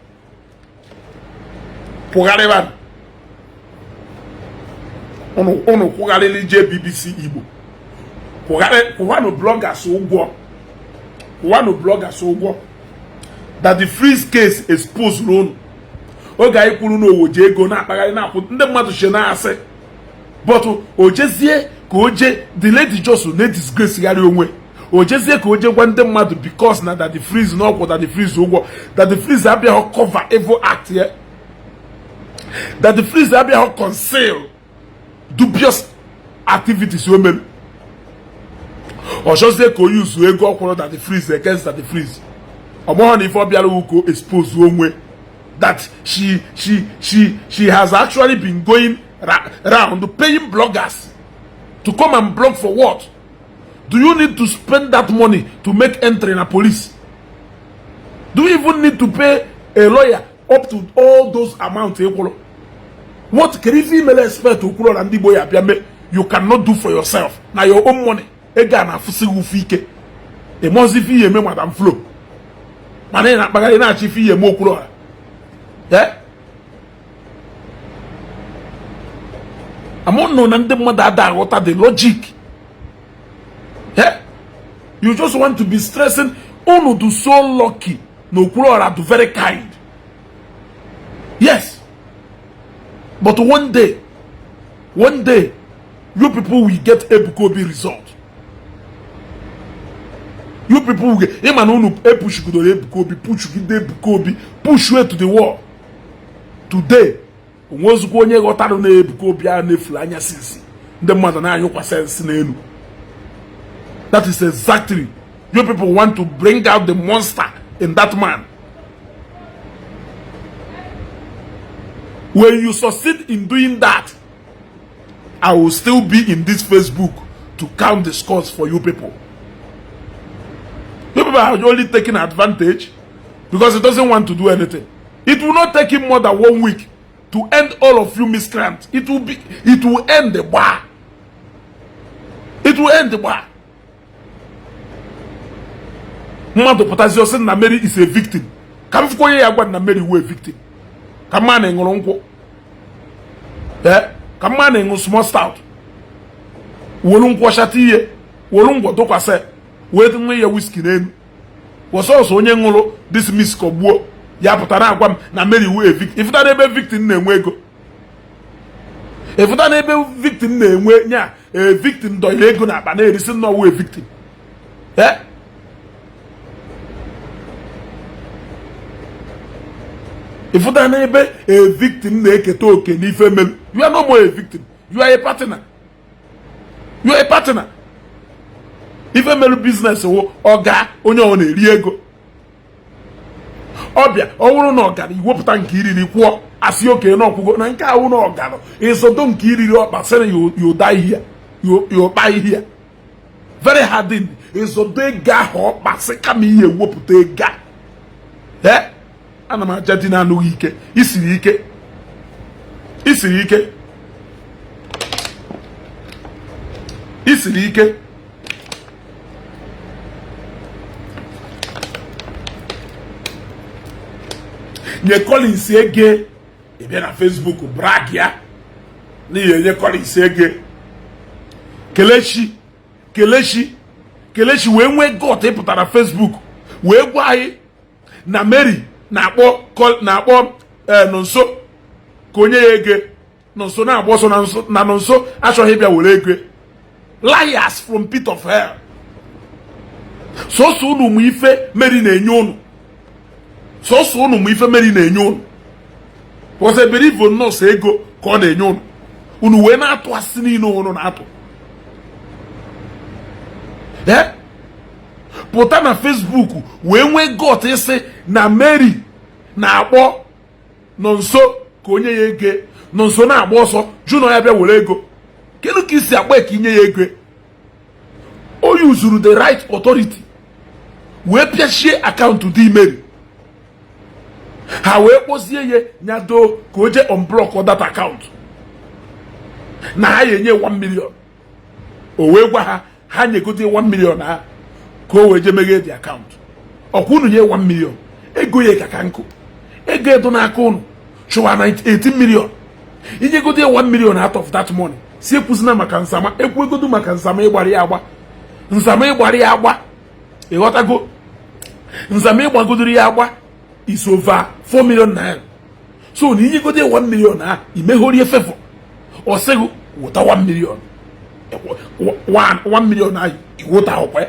Speaker 1: Ono Pogareli BBC Igbo. One blogger so go. One blogger so go. That the freeze case exposed loan. Oga ikulu no oje go na akpagari na put ndị mmadụ she na ase. But ojezie ka oje the lady just no disgrace gari onwe. Ojezie ka oje gwa ndị mmadụ because na that the freeze no go that the freeze ogwo that the freeze abia cover evil act here. That the freeze abia conceal dubious activities women. Or just they could use ego that the freeze against that the freeze. Omohon if Obiara will expose one way that she has actually been going around paying bloggers to come and blog for what? Do you need to spend that money to make entry in a police? Do you even need to pay a lawyer up to all those amounts? What can you female expect to Okwuluora Ndigbo you cannot do for yourself? Now your own money. Egana fusi ufike. E mozi fiye me Madam Flo. Mane na bagay na chi fiye mo Okwuluora. Eh? Amon no nande mother what are the logic? Eh? You just want to be stressing. Ono do so lucky. No Okwuluora do very kind. Yes. But one day, you people will get a Bukobi result. You people will get push you to the wall. Today, that is exactly you people want to bring out the monster in that man. When you succeed in doing that, I will still be in this Facebook to count the scores for you people. You people are only taking advantage because it doesn't want to do anything. It will not take him more than 1 week to end all of you miscreants. It will end the bar. It will end the bar. Mmadụ Potasio said na Mary is a victim. Come for ye agwa na Mary we a victim. Come on and go. Eh? Come on and small stout. Wolung washati, Wolung what Doka said. Waiting me a whiskey then. Was also on this miss Kobo. ya pụtara agwa m na Mary wu victim. Ifuta n'ebe victim na-enwe ego, ifuta n'ebe victim na-enwe nya victim dọnyere ego na akpa na-erisi nnọọ victim. Ifuta n'ebe victim na-eketa oke n'ife melu. You are no more a victim, you are a partner. You are a partner. Ife melu business wo ọga onye ọ na-eri ego. Ọbịa ọ wụrụ na ọgara iwepụta nke iriri kwụọ asị oke na ọkwụgo na nke ahụ na ọgara ịsodo nke iriri ọkpasịrị yoda ihe yokpa ihe very hard ịsodo ego ahụ ọkpasị kama ihe ewepụta ego ana m aja dị na-anụghị ike isiri ike nye Collins ege ebe na Facebook brag ya n'ihe nye Collins ege kelechi wee nwee got ịpụtara Facebook wee gwa anyị na Mary na-akpọ Nonso ka onye ya ege Nonso na-agba ọsọ na Nonso achọghị bịa were ego. Liars from pit of hell. Soso unu mụ ife Mary na-enye unu. Soso unu mụ ife Mary na-enye unu. Was a believe nọọsụ ego ka ọ na-enye unu. Unu wee na-atụ asị niile unu na-atụ. Pụta na Facebook wee nwee got isi na Mary na-akpọ Nonso ka onye ya ego. Nonso na-agba ọsọ jụ na ya bịa were ego. Kedu ka isi akpa ka inye ya ego? O yuzuru the right authority wee pịachie akaụntụ dị Mary. Ha wee kpozie ya nyado ka o jee unblock that account na ha yenye 1 million. O wee gwa ha nyegote 1 million ha ka o wee jee meghe the account. Ọkwa unu nye 1 million ego ya ka nkụ ego edo n'aka unu chụwa 18 million. Inyegote 1 million out of that money si ekwuzina maka nsama ekwegodu maka nsama ịgbara ya agba. Nsama ịgbara ya agba ịghọtago. Nsama ịgbagodoro ya agba is over 4 million naira. So na inyegote 1 million ha imeghorie favor o sego wota 1 million 1 million ha iwota okwe.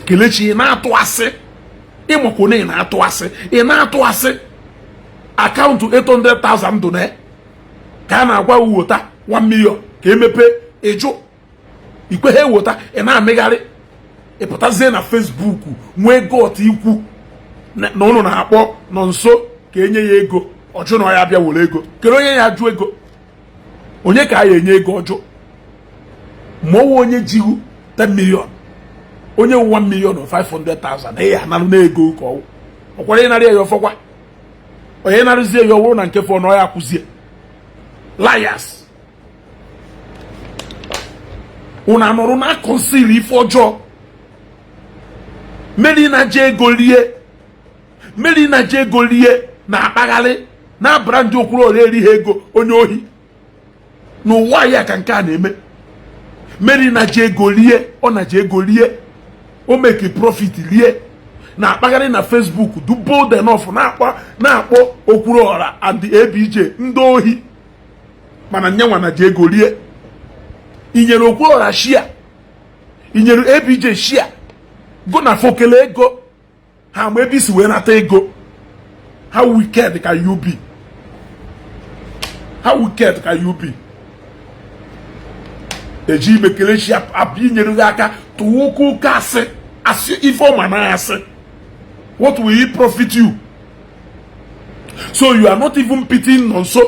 Speaker 1: Kelechi na-atụ asị ịmụkwụ na ị na-atụ asị akaụntụ 800,000 done ka a na-agwa wota 1 million ka emepe ịjụ ikwe ha ewota ị na-amịgharị ịpụtazie na Facebook nwee got ikwu na ụnụ na-akpọ Nonso ka enye ya ego ọjụ na ya bịa were ego. Kere onye ya ajụ ego? Onye ka ya enye ego ọjụ? Mụọ onye jihu 10 million onye 1 million or 500,000 ya na ego ka ọkwara ị narị ya ọfọkwa onye narụzie ya ọwụrụ na nke fọ na ọ ya akwụzie. Liars. Unu anụrụ na konsili ife ọjọọ. Mary na-je ego lie na akpaghalị na abara ndị Okwuluora erighị ego onye ohi n'ụwa ya ka nke a na-eme. Mary na-je ego lie o make profit lie na akpaghalị na Facebook do bold enough na-akpọ Okwuluora and the ABJ ndị ohi mana nyanwa na je ego lie. Inyere Okwuluora shia, inyere ABJ shia go na fokele ego ha ma ebe isi wee nata ego. How wicked can you be? Eji mekele shia abi nyere aka tuwoku kasị asị ifo na asị. What will it profit you? So you are not even pitying Nonso.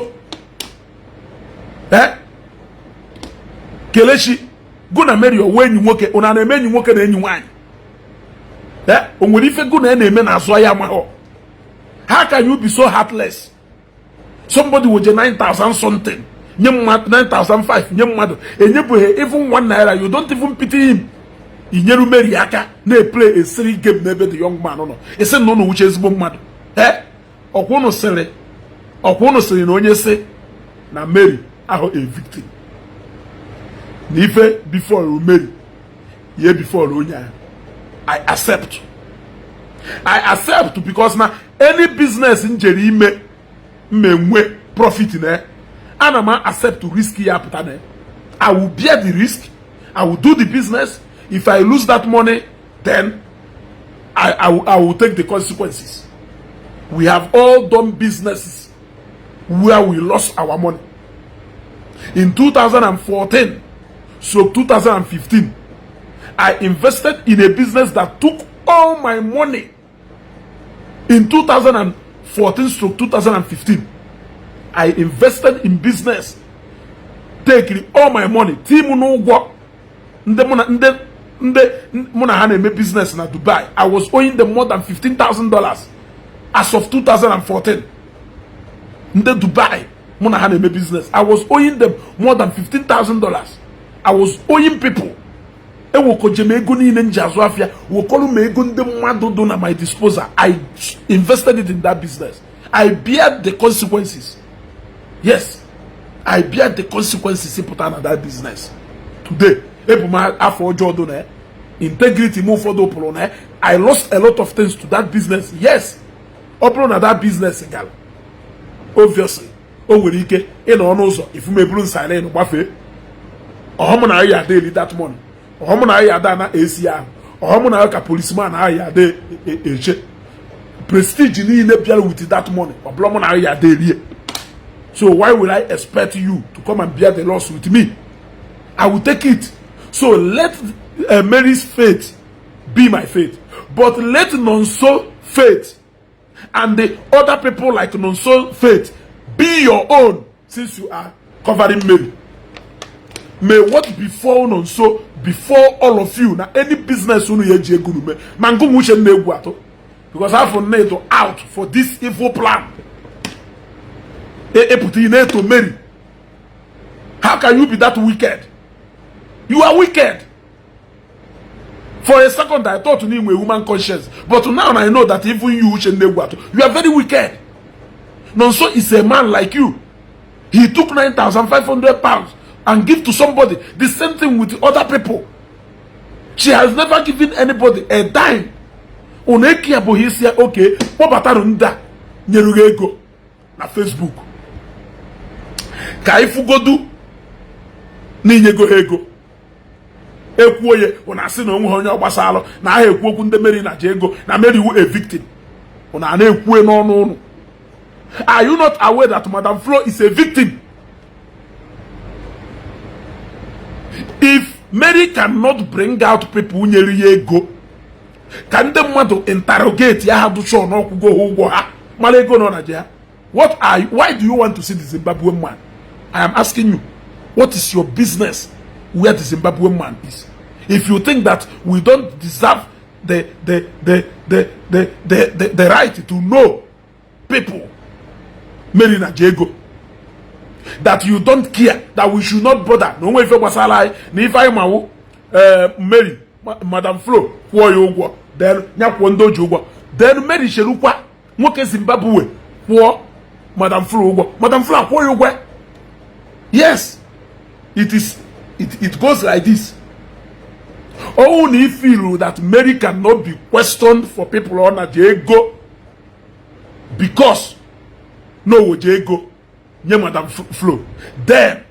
Speaker 1: Kelechi go na Mary owe enyi nwoke una na-eme enyi nwoke na enyi nwanyị. O nwere ife go na na-eme na azụ ya mahụ. How can you be so heartless? Somebody with 9,000 something nye mmadụ 9,500 nye mmadụ enyebughị even 1 naira. You don't even pity him. Inyeru Mary aka na-play a silly game n'ebe the young man nọ. Ese nọ n'uche ezigbo mmadụ. Ọkwụnụ sịrị na onye sị na Mary ahụ a victim. Na ife before Mary ye before onye I accept. I accept because now any business in Jerime may profit in there. And I accept to risk it. I will bear the risk. I will do the business. If I lose that money, then I will take the consequences. We have all done businesses where we lost our money. In 2014, so 2015, I invested in a business that took all my money. In 2014 to 2015, I invested in business, taking all my money. Team no work. Muna business in Dubai. I was owing them more than $15,000 as of 2014. In the Dubai, Muna business. I was owing them more than $15,000. I was owing people. At my disposal. I invested it in that business. I bear the consequences. Yes, I bear the consequences in that business. Today, integrity move for the I lost a lot of things to that business. Yes, upon that business, obviously, if you may bring silent buffet, or how many are daily that money, or how many are done ACR, or how many are policeman are there prestige in with that money, or Blomon are daily. So why will I expect you to come and bear the loss with me? I will take it. So let Mary's faith be my faith, but let non-so faith and the other people like non-so faith be your own, since you are covering Mary. May what befall non-so before all of you. Now any business because I have to out for this evil plan. To Mary. How can you be that wicked? You are wicked. For a second, I thought you knew a woman conscience, but now I know that even you are very wicked. Nonso is a man like you. He took £9,500 and give to somebody. The same thing with other people. She has never given anybody a dime. Okay, na Facebook. Ka ifugodu n'inyego ego ekwuoye una asị na onwe onye ogbasalo na aha ekwu okwu ndị Mary na jego na Mary wu a victim una na ekwue n'ọnụ unu. Are you not aware that Madam Flo is a victim? If Mary cannot bring out people nyeri ego, can the mother interrogate ya ha do show no kwugo ụgwọ ha mala ego no na je ha? Why do you want to see the Zimbabwean man? I am asking you, what is your business where the Zimbabwean man is? If you think that we don't deserve the right to know people, Mary na Diego, that you don't care, that we should not bother. No way if you was alive, if I am Mary, Madam Flo, then then Mary Sherukwa, Moke Zimbabwe, Madam Flo, Madam Flo, yes, it goes like this. Only feel that Mary cannot be questioned for people on a Diego because no Diego, yeah, Madam Flo. Then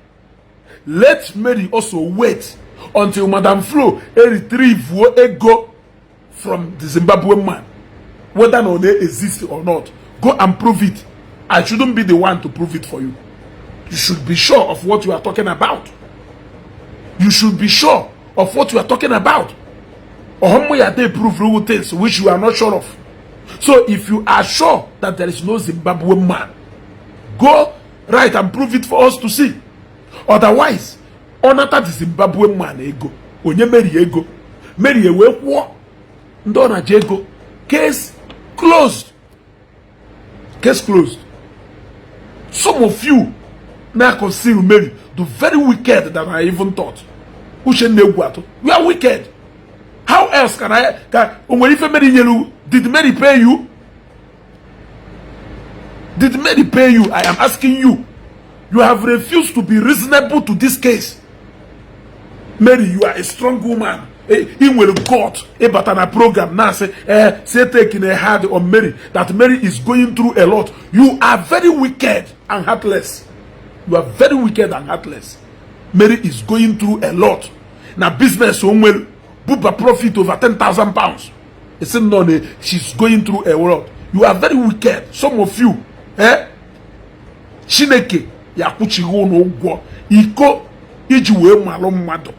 Speaker 1: let Mary also wait until Madam Flo retrieve ego from the Zimbabwean man, whether or not they exist or not. Go and prove it. I shouldn't be the one to prove it for you. You should be sure of what you are talking about. You should be sure of what you are talking about. Or how they prove real things which you are not sure of. So if you are sure that there is no Zimbabwean man, go right and prove it for us to see. Otherwise, honor the Zimbabwean man ego. Onye Mary ego. Mary ewe kwa ndona jego. Case closed. Case closed. Some of you now consider Mary the very wicked than I even thought. You are wicked. How else can I? Did Mary pay you? Did Mary pay you? I am asking you. You have refused to be reasonable to this case. Mary, you are a strong woman. in will God but on a program now say taking a hard on Mary, that Mary is going through a lot. You are very wicked and heartless. You are very wicked and heartless. Mary is going through a lot. Now business will Buba profit over 10,000 pounds. It's no, she's going through a lot. You are very wicked. Some of you, Shineke yakuchi no go iko ijiwe malo mmado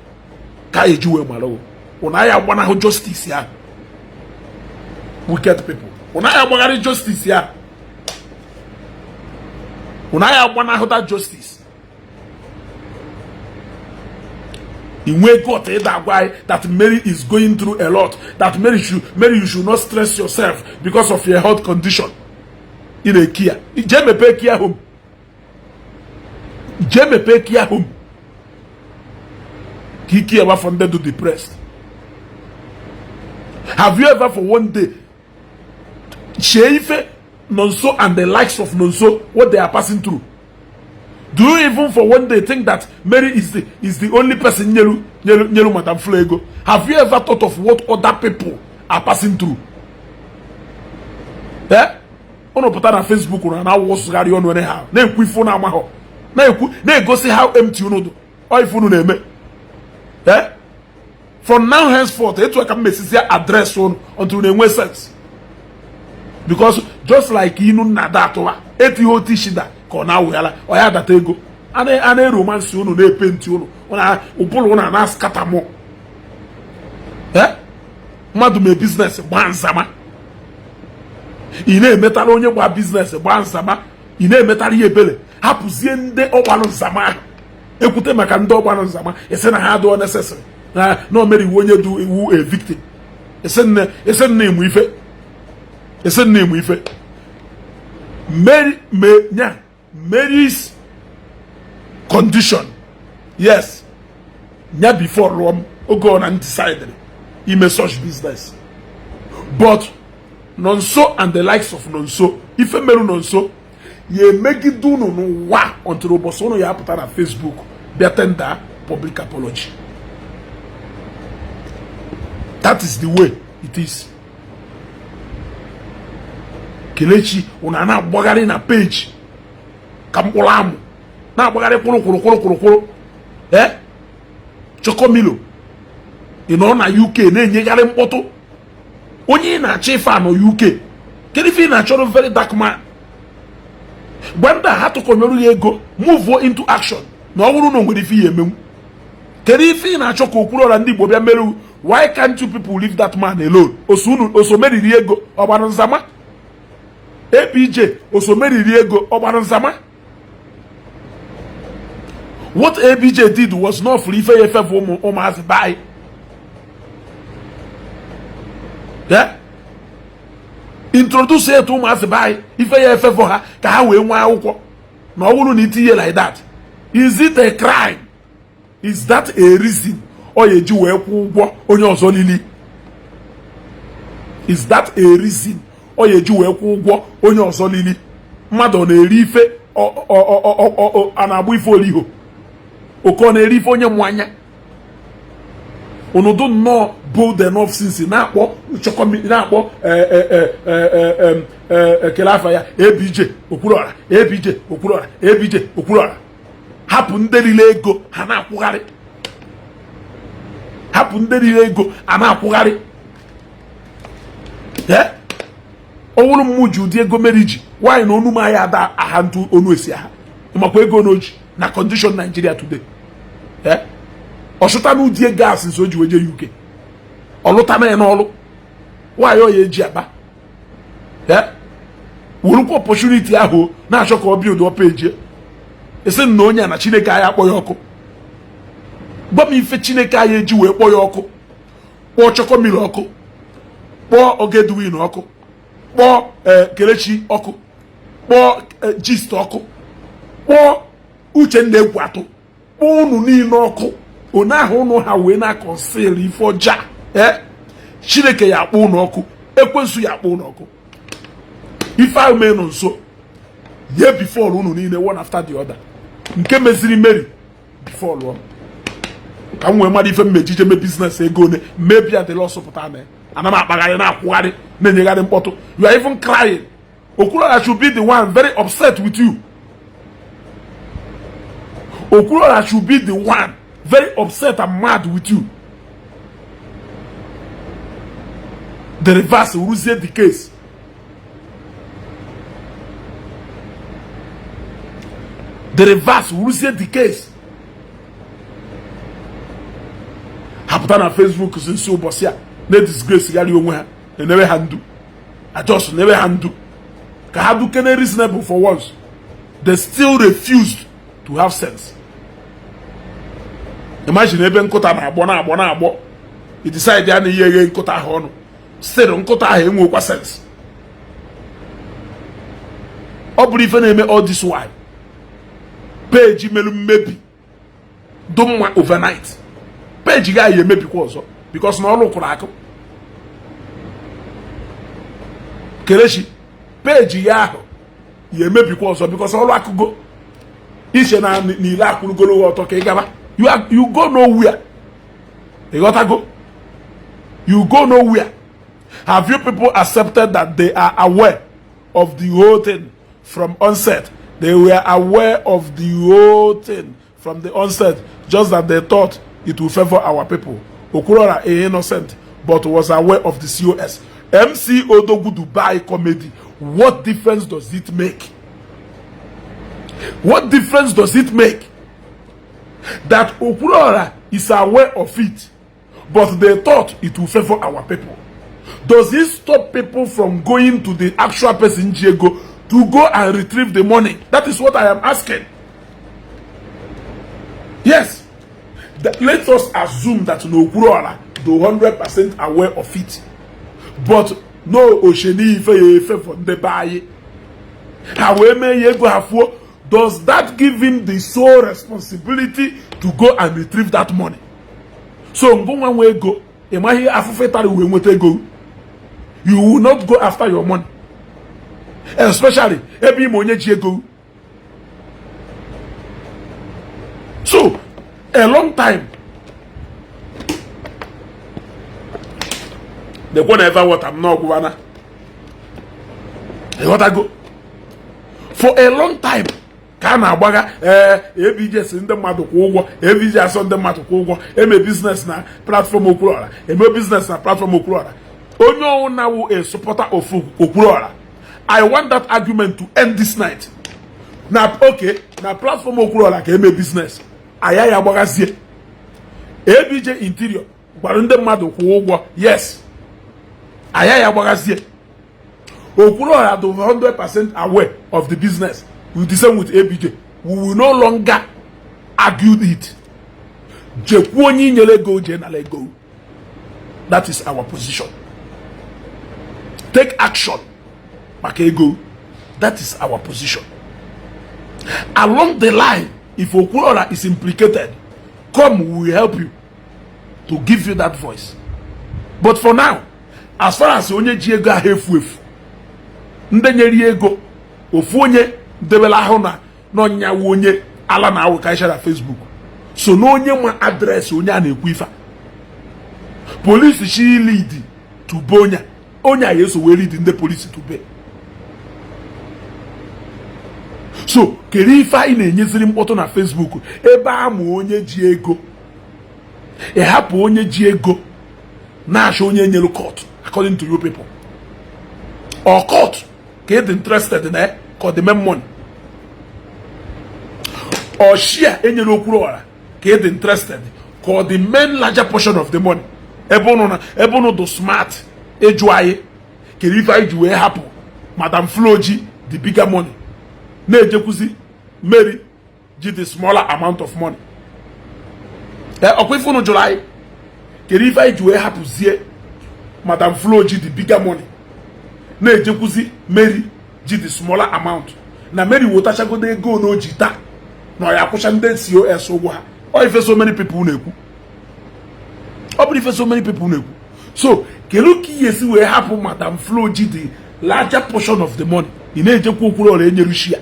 Speaker 1: ka ijiwe malo. Unaya wana ho justice ya. Wicked people. Unaya wana justice ya. Unaya wana ho that justice. In way God that Mary is going through a lot. That Mary, you should not stress yourself because of your health condition. In a Kia. Jeme pay Kia home. Jeme pay Kia home. Kiki ever from there to depressed. Have you ever for one day Sheife, Nonso and the likes of Nonso, what they are passing through? Do you even for one day think that Mary is the only person Nyelu Madam Flego? Have you ever thought of what other people are passing through? Eh? Ono put on Facebook or now was radio on anyhow. Na ekwu phone amaho. Na go see how empty you know do. Or if you know eh? From now henceforth, it will come message address on until they make sense. Because just like inu nadatowa, eti shida. Kona wela oya that ego ane romance unu na paint unu ona upolo una na scatter mo madu me business gbanzama ine metala onye gba business gbanzama ine metala yebele hapuzie nde ogbalu nzama ekwute maka nde ogbalu nzama ese na ha do necessary na no meri wonye du iwu a victim ese nne emu ife Mary's condition, yes, nya before Rome, go on and decided he may such business. But Nonso and the likes of Nonso, if a meru Nonso, ye make it do no wa until Obosono ya put on Facebook, be tender public apology. That is the way it is. Kelechi unana bogari na page kampolamu na bogari kuru chokomilo ino na UK na enyegari mkpoto onye na chifa no UK kedifi na choro Verydarkman gbanda ha to konyoru ego move into action na owuru no ngwe fi yemem kedifi na choko Okwuluora Ndigbo bia meru. Why can't you people leave that man alone? Oso meriri ego ogbanu nzama APJ Osomeri ego Obanzama. What APJ did was not free for Omas buy. Yeah? Introduce her to Omas buy if I for her, Kawe Wauko. No one need to hear like that. Is it a crime? Is that a reason? Or a Jew on your solili? Is that a reason? Oye ju ekwu ụgwọ onye ọzọ lili mmadụ na-eri ife ana-agbu ife oliho oke na-eri ife onye mwanya onodo nnọọ bold enough since na-akpọ ekele afa ya ABJ Okwuluora ABJ Okwuluora ABJ Okwuluora hapụ ndị niile ego ha na-akwụgharị hapụ ndị niile ego a na-akwụgharị owuru mmuju di ego meriji why no onu ma ya da ahantu onu esi aha makwa ego noji na condition Nigeria today oshuta nu die gas nso ji weje UK oluta na olu why o ye ji aba wuru opportunity ahụ na achọ ka o build up page ese na onye na Chineke aya akpọ ya ọkụ gbam ife Chineke aya eji wee kpọ ya ọkụ kpọ chokomili ọkụ kpọ Ogeduwin ọkụ kpọọ Kelechi ọkụ kpọọ Gist ọkụ kpọọ Uchenna egwu atụ kpọọ unu niile ọkụ one ahụ unu ha wee na-akọnsịl ife ọja Chineke ya akpọ unu ọkụ ekwensu ya akpọ unu ọkụ ife ahụ mee nọ nso ye before unu niile one after the other nke meziri Mary before lụọ Can we mad if me business ego maybe at the loss of time. And I'm not worried. Then you got important. You are even crying. Okwuluora should be the one very upset with you. Okwuluora should be the one very upset and mad with you. The reverse will say the case. The reverse will say the case. Happen on Facebook since so bosia. No disgrace yali onwe. They never handle. I just never handle. Can have do reasonable for once. They still refused to have sense. Imagine even kota na abo. He decided that he ye kota hono. Still on kota he enwe sense. Obri name all this why. Page melu maybe. Don't want overnight. Page guy ye maybe because no look like Kereshi page yaho ye maybe because all I could go Ishi na ni la could go to Kegaba. You go nowhere. You gotta go. You go nowhere. Have you people accepted that they are aware of the whole thing from onset? They were aware of the whole thing from the onset, just that they thought it will favor our people. Okwuluora is innocent, but was aware of the C.O.S. MC Odogwu Dubai comedy. What difference does it make? What difference does it make that Okwuluora is aware of it, but they thought it will favor our people? Does it stop people from going to the actual person Diego to go and retrieve the money? That is what I am asking. Yes. Let us assume that no Okwuluora do 100% aware of it, but no Osheni Ife from the buy. However, does that give him the sole responsibility to go and retrieve that money? So go one way go. You will not go after your money, especially every money go. So a long time. The one ever what I'm not going to go for a long time. Can I baga ABJ send them out of Kogo, ABJ send them out of Kogo, a business na platform Okwuluora, a business na platform Okwuluora. Onyo now a supporter of Okwuluora. I want that argument to end this night. Now, okay, now platform Okwuluora can a business. Ayaya bagazie. ABJ interior, Barunde Mado Kogo, yes. Ayaya bagazie. Okwuluora are 100% aware of the business. We decide with ABJ. We will no longer argue it. That is our position. Take action. That is our position. Along the line, if Okwuluora is implicated, come, we will help you to give you that voice. But for now, as far as onye jiego ahefwefu, ndenyeri ego, ofu onye debela ahụ na nya onye ala na awụ ka ishara Facebook. So no onye ma address onye a na-ekwu ifa. Police shi lead to bonya. Onya yeso we lead the police to be. So keri ifa ị na-enyeziri mkpọtụ na Facebook ebe amụ onye ji ego. E hapụ onye ji ego na-achọ onye nyelu court according to you people. Or court get interested in it called the main money. Or share enyelu Okwuluora get interested called the main larger portion of the money. Ebono do smart ejuaye keri ifa iji wee hapụ Madam Floji the bigger money. Na-ejekuzi Mary ji the smaller amount of money. Okwifu no July keri ifa iji wee hapụzie Madam Floji the bigger money. Na-ejekuzi Mary ji the smaller amount. Na Mary wotachago de ego no jita na ya kwụcha ndị C.O.S ụgwọ ha. Or if so many people na-ekwu. If so many people na-ekwu. So keluki yesi wee hapụ Madam Floji the larger portion of the money. Ị na-ejekwa Okwuluora enyeru shia.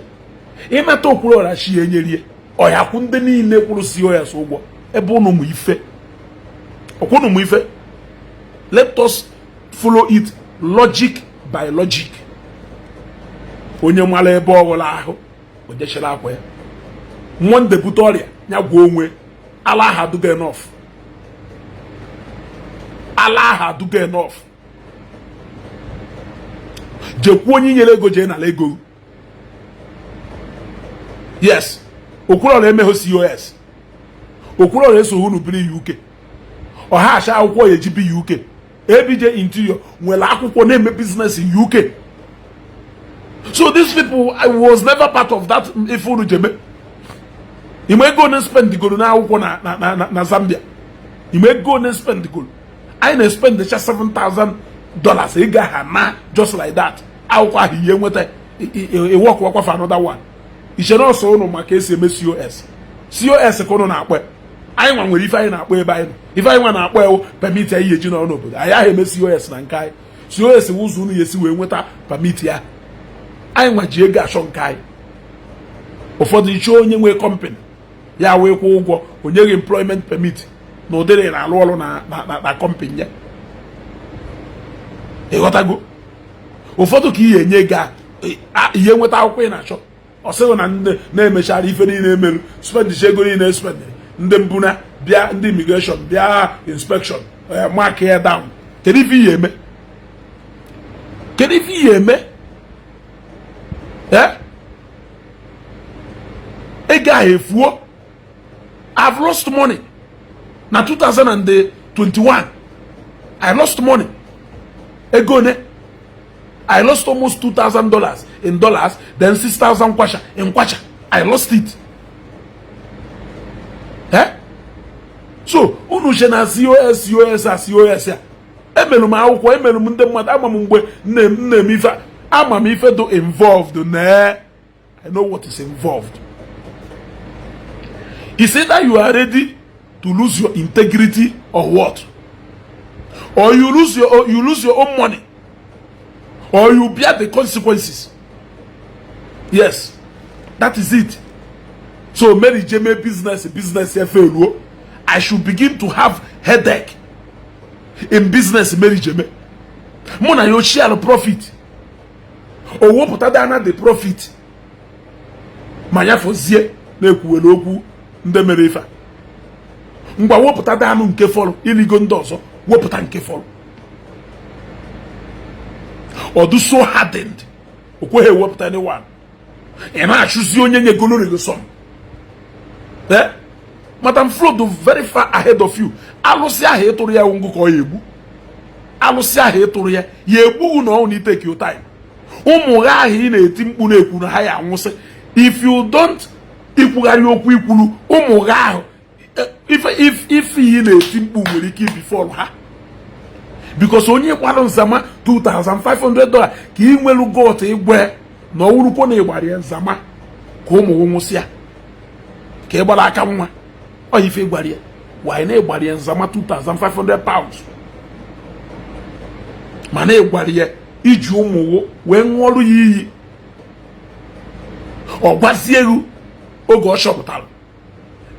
Speaker 1: Ịmata Okwuluora shia enyerie. Ọ ya kwụ ndị niile kwụrụ C.O.S ụgwọ. unu mu ife. Okunu mu ife. Let us follow it logic by logic. Onye nwale ebe ọwụla ahụ ojechela akwa ya. Monde butoria nya gwa onwe Allah ha do enough. Allah ha do enough. Jekwu onye nyere ego je na ego. Yes. Okwuluora emeho C.O.S. Okwuluora eso unu biri UK. Ọha acha akwụkwọ ya jibi UK. ABJ Interior nwere akwụkwọ na-eme business in UK. So these people, I was never part of that ifuru jeme. You may go and spend the gold na Zambia. You may go and spend the gold. I may spend the $7,000 just like that. I'll quite hear what I walk for another one. You should also know my case C.O.S. C.O.S. I want if I not by if I want to well permit a year, you know, I am C.O.S. Nankai. C.O.S. who's only a sewer with a permit ya. I want Jega Shonkai. Or for the show in your company. Ya we go when your employment permit. No, they ain't a law na company. E what I go. Or for the key and yega, ye without queen a shop. Or seven and name a shall if any name spend the shago in spend. Ndembuna, bia the immigration, bia inspection, mark here down. Can if ye me? Can if ye me? Eh? A guy, if what? I've lost money. Now 2021, I lost money. Egone, I lost almost $2,000 in dollars, then 6,000 kwacha in kwacha. I lost it. Eh? So, unu shena C.O.S. ya. Emelu ma akwụkwọ, emelu m ndị mmadụ, ama m mgbe nne m ife, ama m ife do involved. I know what is involved. It's either you are ready to lose your integrity or what? Or you lose your own money. Or you bear the consequences. Yes. That is it. So Mary Jeme business failure. I should begin to have headache in business Mary Jeme. Mona you share the profit. Or what put that the profit? Maya for zie na ekwuwele okwu nde mere ife. Ngwa wopụta danụ nke fọrọ iligo ndị ọzọ wopụta nke fọrọ. Odu so hardened. Okwehe wopụta anyone. Ị na-achụzi onye nyegolo rego som. Eh? Madam Flo do very far ahead of you. Alụsị ahụ ịtụrụ ya ngụ ka ọ ya egbu. Alụsị ahụ ịtụrụ ya egbu na ọ take your time. Ụmụ ha ahụ ị na-eti mkpu na-ekwu na ha ya anwụsị. If you don't ikwugharị okwu ikwuru ụmụ ha ahụ if you na-eti mkpu nwere ike before ha. Because onye kwara nzama $2,500 ka ị nwelu got igwe na ọwụrụkwo na ịgbara ya nzama ka ụmụ nwụsịa ka ịgbara aka nwa ọ ife ịgbara ya why na ịgbara ya nzama £2,500 ma na ịgbara ya iji ụmụ wee ṅụọrụ ya iyi ọ gwazie elu oge ọ chọpụtara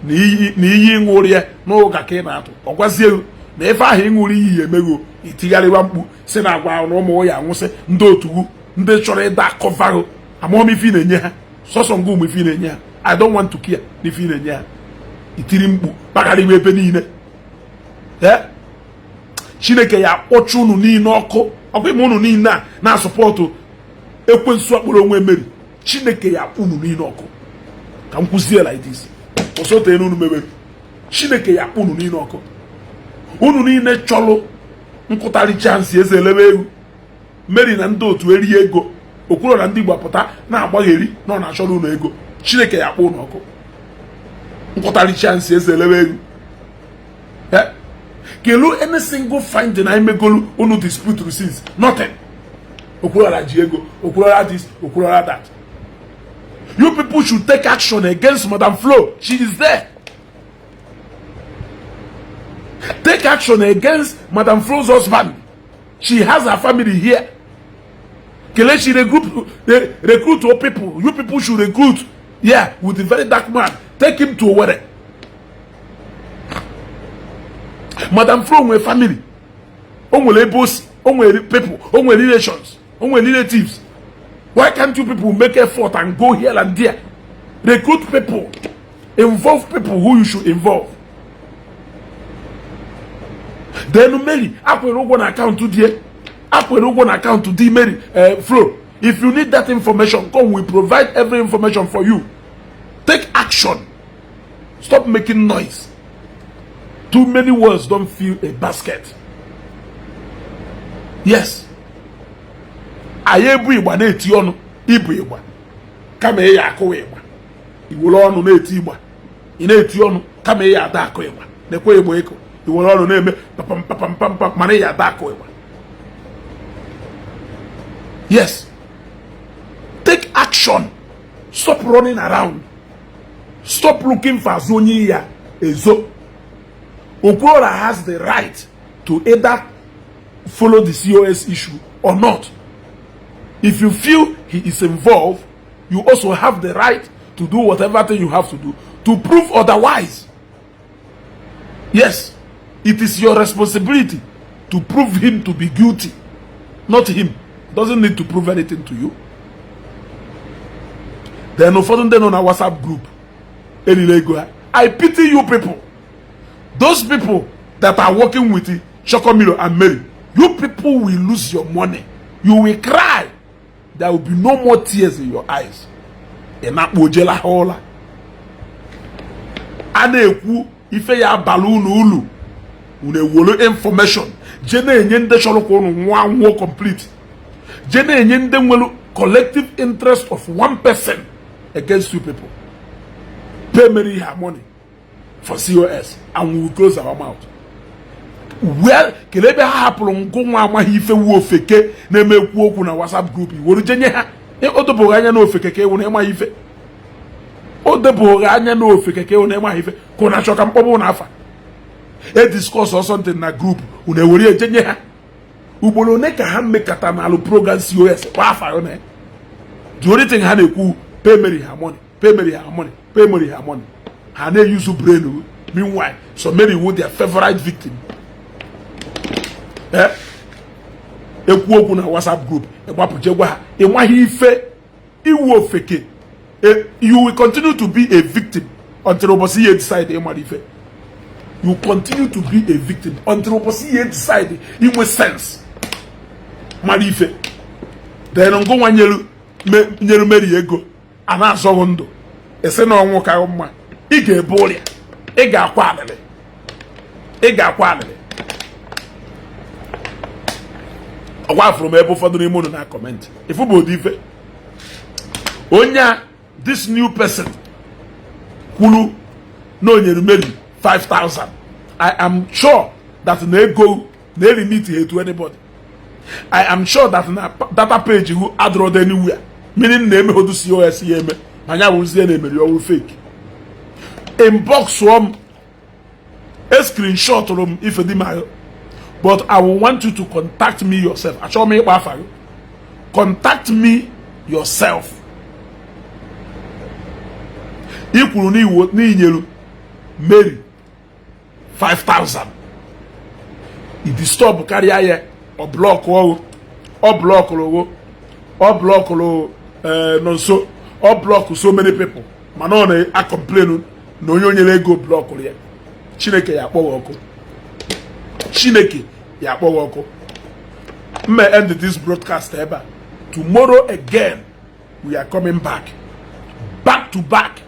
Speaker 1: na iyi ṅụrụ ya n'ụga ka ị na-atụ ọ gwazie elu na ife ahụ ịṅụrụ iyi emego itigharịwa mkpu si na agwa na ụmụ ya anwụsị ndị otu ndị chọrọ ịda kọvago amụm ife na-enye ha sọsọ ngụ ụmụ ife na-enye ha I don't want to care n'ife na-enye ha itiri mkpu kpagharịwa ebe niile Chineke ya kpọcha unu niile ọkụ ọkụ ime unu niile a na-asọpọtụ ekwensu akpụrụ onwe Mary Chineke ya unu niile ọkụ ka m kwụzie like this osote enu unu mebere Chineke ya unu niile ọkụ unu niile chọlụ nkụtari chance eze elewe egwu Mary na ndị otu eri ego Okwuluora Ndigbo apụta na-agbagheri na ọ na-achọrọ unu ego Chineke ya unu ọkụ nkụtari chance eze elewe egwu kelu any single finding I megolu unu dispute receipts nothing. Okwuluora ji ego Okwuluora this Okwuluora that. You people should take action against Madam Flo. She is there. Take action against Madam Flo's husband. She has her family here. Kele she recruit all people. You people should recruit. Yeah, with the Verydarkman. Take him to Owerri. Madam Flo onwe family, onwe boss, onwe people, onwe relations, onwe relatives. Why can't you people make effort and go here and there? Recruit people, involve people who you should involve. Then Mary, I will go on account to the account to the Mary Flo. If you need that information, come, we provide every information for you. Take action. Stop making noise. Too many words don't fill a basket. Yes. Ayebu Igbo na-eti ọnụ, Ibu Igbo. Kama ya akụ Igbo. Iwolo ọnụ na-eti Igbo. Ị na-eti ọnụ kama ya ada akụ Igbo. Nekwe Igbo eko. Iwolo ọnụ na-eme papam papam papam mana ya ada akụ Igbo. Yes. Take action. Stop running around. Stop looking for Zoniya Ezo. Okwuluora has the right to either follow the C.O.S issue or not. If you feel he is involved, you also have the right to do whatever thing you have to do to prove otherwise. Yes, it is your responsibility to prove him to be guilty, not him. Doesn't need to prove anything to you. There are no further than on our WhatsApp group. I pity you people. Those people that are working with Chokomilo and Mary, you people will lose your money. You will cry. There will be no more tears in your eyes. Aneku ife ya balloon ulu. Une information. Jene enyende sholoko nwa complete. Jene enyende mwelu collective interest of 1% against you people. Pay Mary her money for C.O.S and we will close our mouth. Well, kelebe hapụrụ ngụ nwa amaghị ife wu ofeke na-emekwu okwu na WhatsApp group iwere jenye ha odeboghi anya na ofeke ka ewu na ịmaghị ife odeboghi anya na ofeke ka ewu na ịmaghị ife ka ụna chọka mkpọbụ na afa discuss or something na group ụna ewere jenye ha ugboro one ka ha mmekata na alụ program C.O.S kwa afa ọ na the only thing ha na-ekwu pay Mary her money, pay Mary her money, pay Mary her money. Ha na-use brain. Meanwhile, so Mary was their favorite victim. Ekwu okwu na WhatsApp group egbapụjegwa ha enweghị ife iwu ofeke. You will continue to be a victim until obosi ye decide ịmara ife. You continue to be a victim until obosi ye decide inwe sense mara ife. Then ngo nwa nyelu Mary ego ana azọghị ndụ ese na ọnwụ ka mma ị ga-ebu ọrịa ị ga-akwa alịlị ọgwa from ebe ụfọdụ n'ime unu na comment ifu bụ ụdị ife onye this new person kwuru na onyere Mary 5,000. I am sure that na ego na limit to anybody. I am sure that na data page who adroad anywhere meaning na emehodu C.O.S eme manya wuzie na emeri ọwụ fake inbox a screenshot rom if di mayo. But I will want you to contact me yourself. Achọ me ịkpa afa. Contact me yourself. Ikwuru n'inyelu Mary 5,000. I disturb karịa ya or block or block nonso or block so many people. Mana ọ na complain na onye nyere ego block ya. Chineke ya akpọwa ọkụ. Chineke ya akpọwa ọkụ. May end this broadcast ever. Tomorrow again we are coming back to back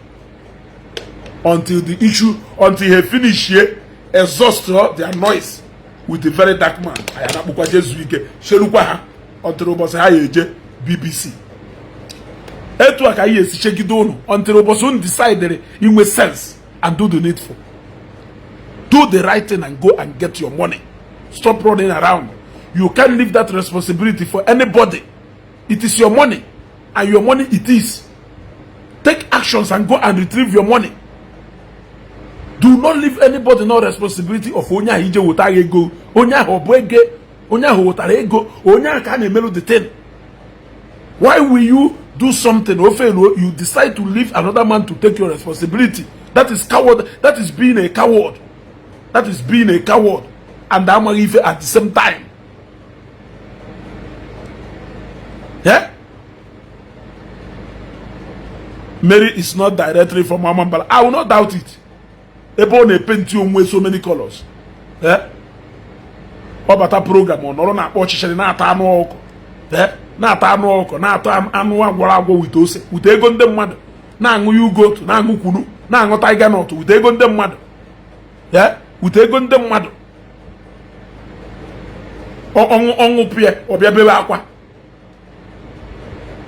Speaker 1: until the issue, until he finish here, exhaust their noise with the Verydarkman. I am not Jesuike. Shelukwa until Obos Hayeje BBC. Etu akaye si chegidono until Obosun decided in with sense and do the needful. Do the right thing and go and get your money. Stop running around. You can't leave that responsibility for anybody. It is your money, and your money it is. Take actions and go and retrieve your money. Do not leave anybody no responsibility of onya hije wota ego, onya hobwege, onya wotara ego, onya ka na-emelu the thing. Why will you do something you decide to leave another man to take your responsibility? That is coward. That is being a coward. That is being a coward. and amaghị ife at the same time. Yeah? Mary is not directly from Amambala. I will not doubt it. Ebo ne paint you so many colors. Yeah? Obata program on or na pochisheni na ata anu oko. Yeah? Na ata anu oko, na ata anu agwara with ose. With ego nde mmadu. Na angu you go to, na angu kunu, na angu tiger nut with ego nde mmadu. Yeah? With ego nde mmadu. Ongu pie obia bebe akwa.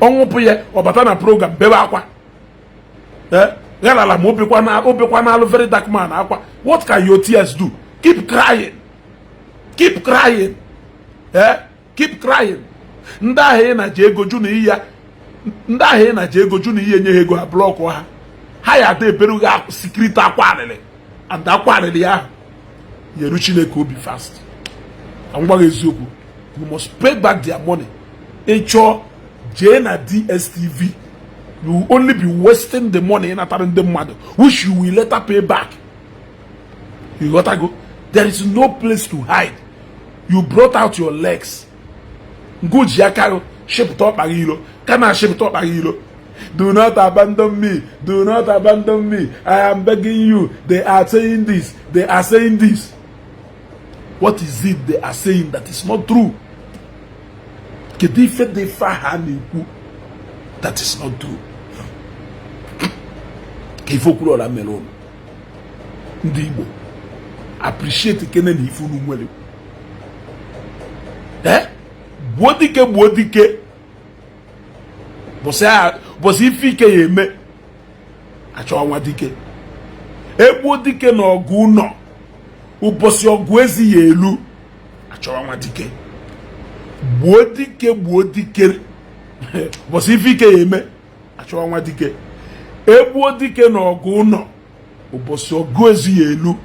Speaker 1: Ongu pie obata na program bebe akwa. Verydarkman akwa. What can your tears do? Keep crying. Keep crying. Keep crying. Ndahe na jego junu iya. Ndahe na jego junu iya nye ego ha block ha. Haya de beru ga secret akwa alele. And akwa alele ya. Yeru Chineke obi fast. Angwa eziokwu. You must pay back their money. Echo Jena DSTV. You will only be wasting the money in attending the mother, which you will later pay back. You gotta go. There is no place to hide. You brought out your legs. Good yakaro, shape top agilo. Can I shape top agilo? Do not abandon me. Do not abandon me. I am begging you. They are saying this. They are saying this. What is it they are saying that is not true? That is not true. Okwuluora melon. Ndi Igbo. Appreciate kene ni ifunu mwele. Bodike. Bosi ifike yeme. Acho anwa dike. Bodike na ogu no. Ubosi ogu ezi yelu. Acho anwa dike. Bodike. Bosi ifike yeme. Acho anwa dike. Dike na ogu no. Ubosi ogu ezi yelu.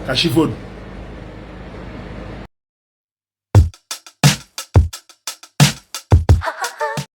Speaker 1: Kashifon.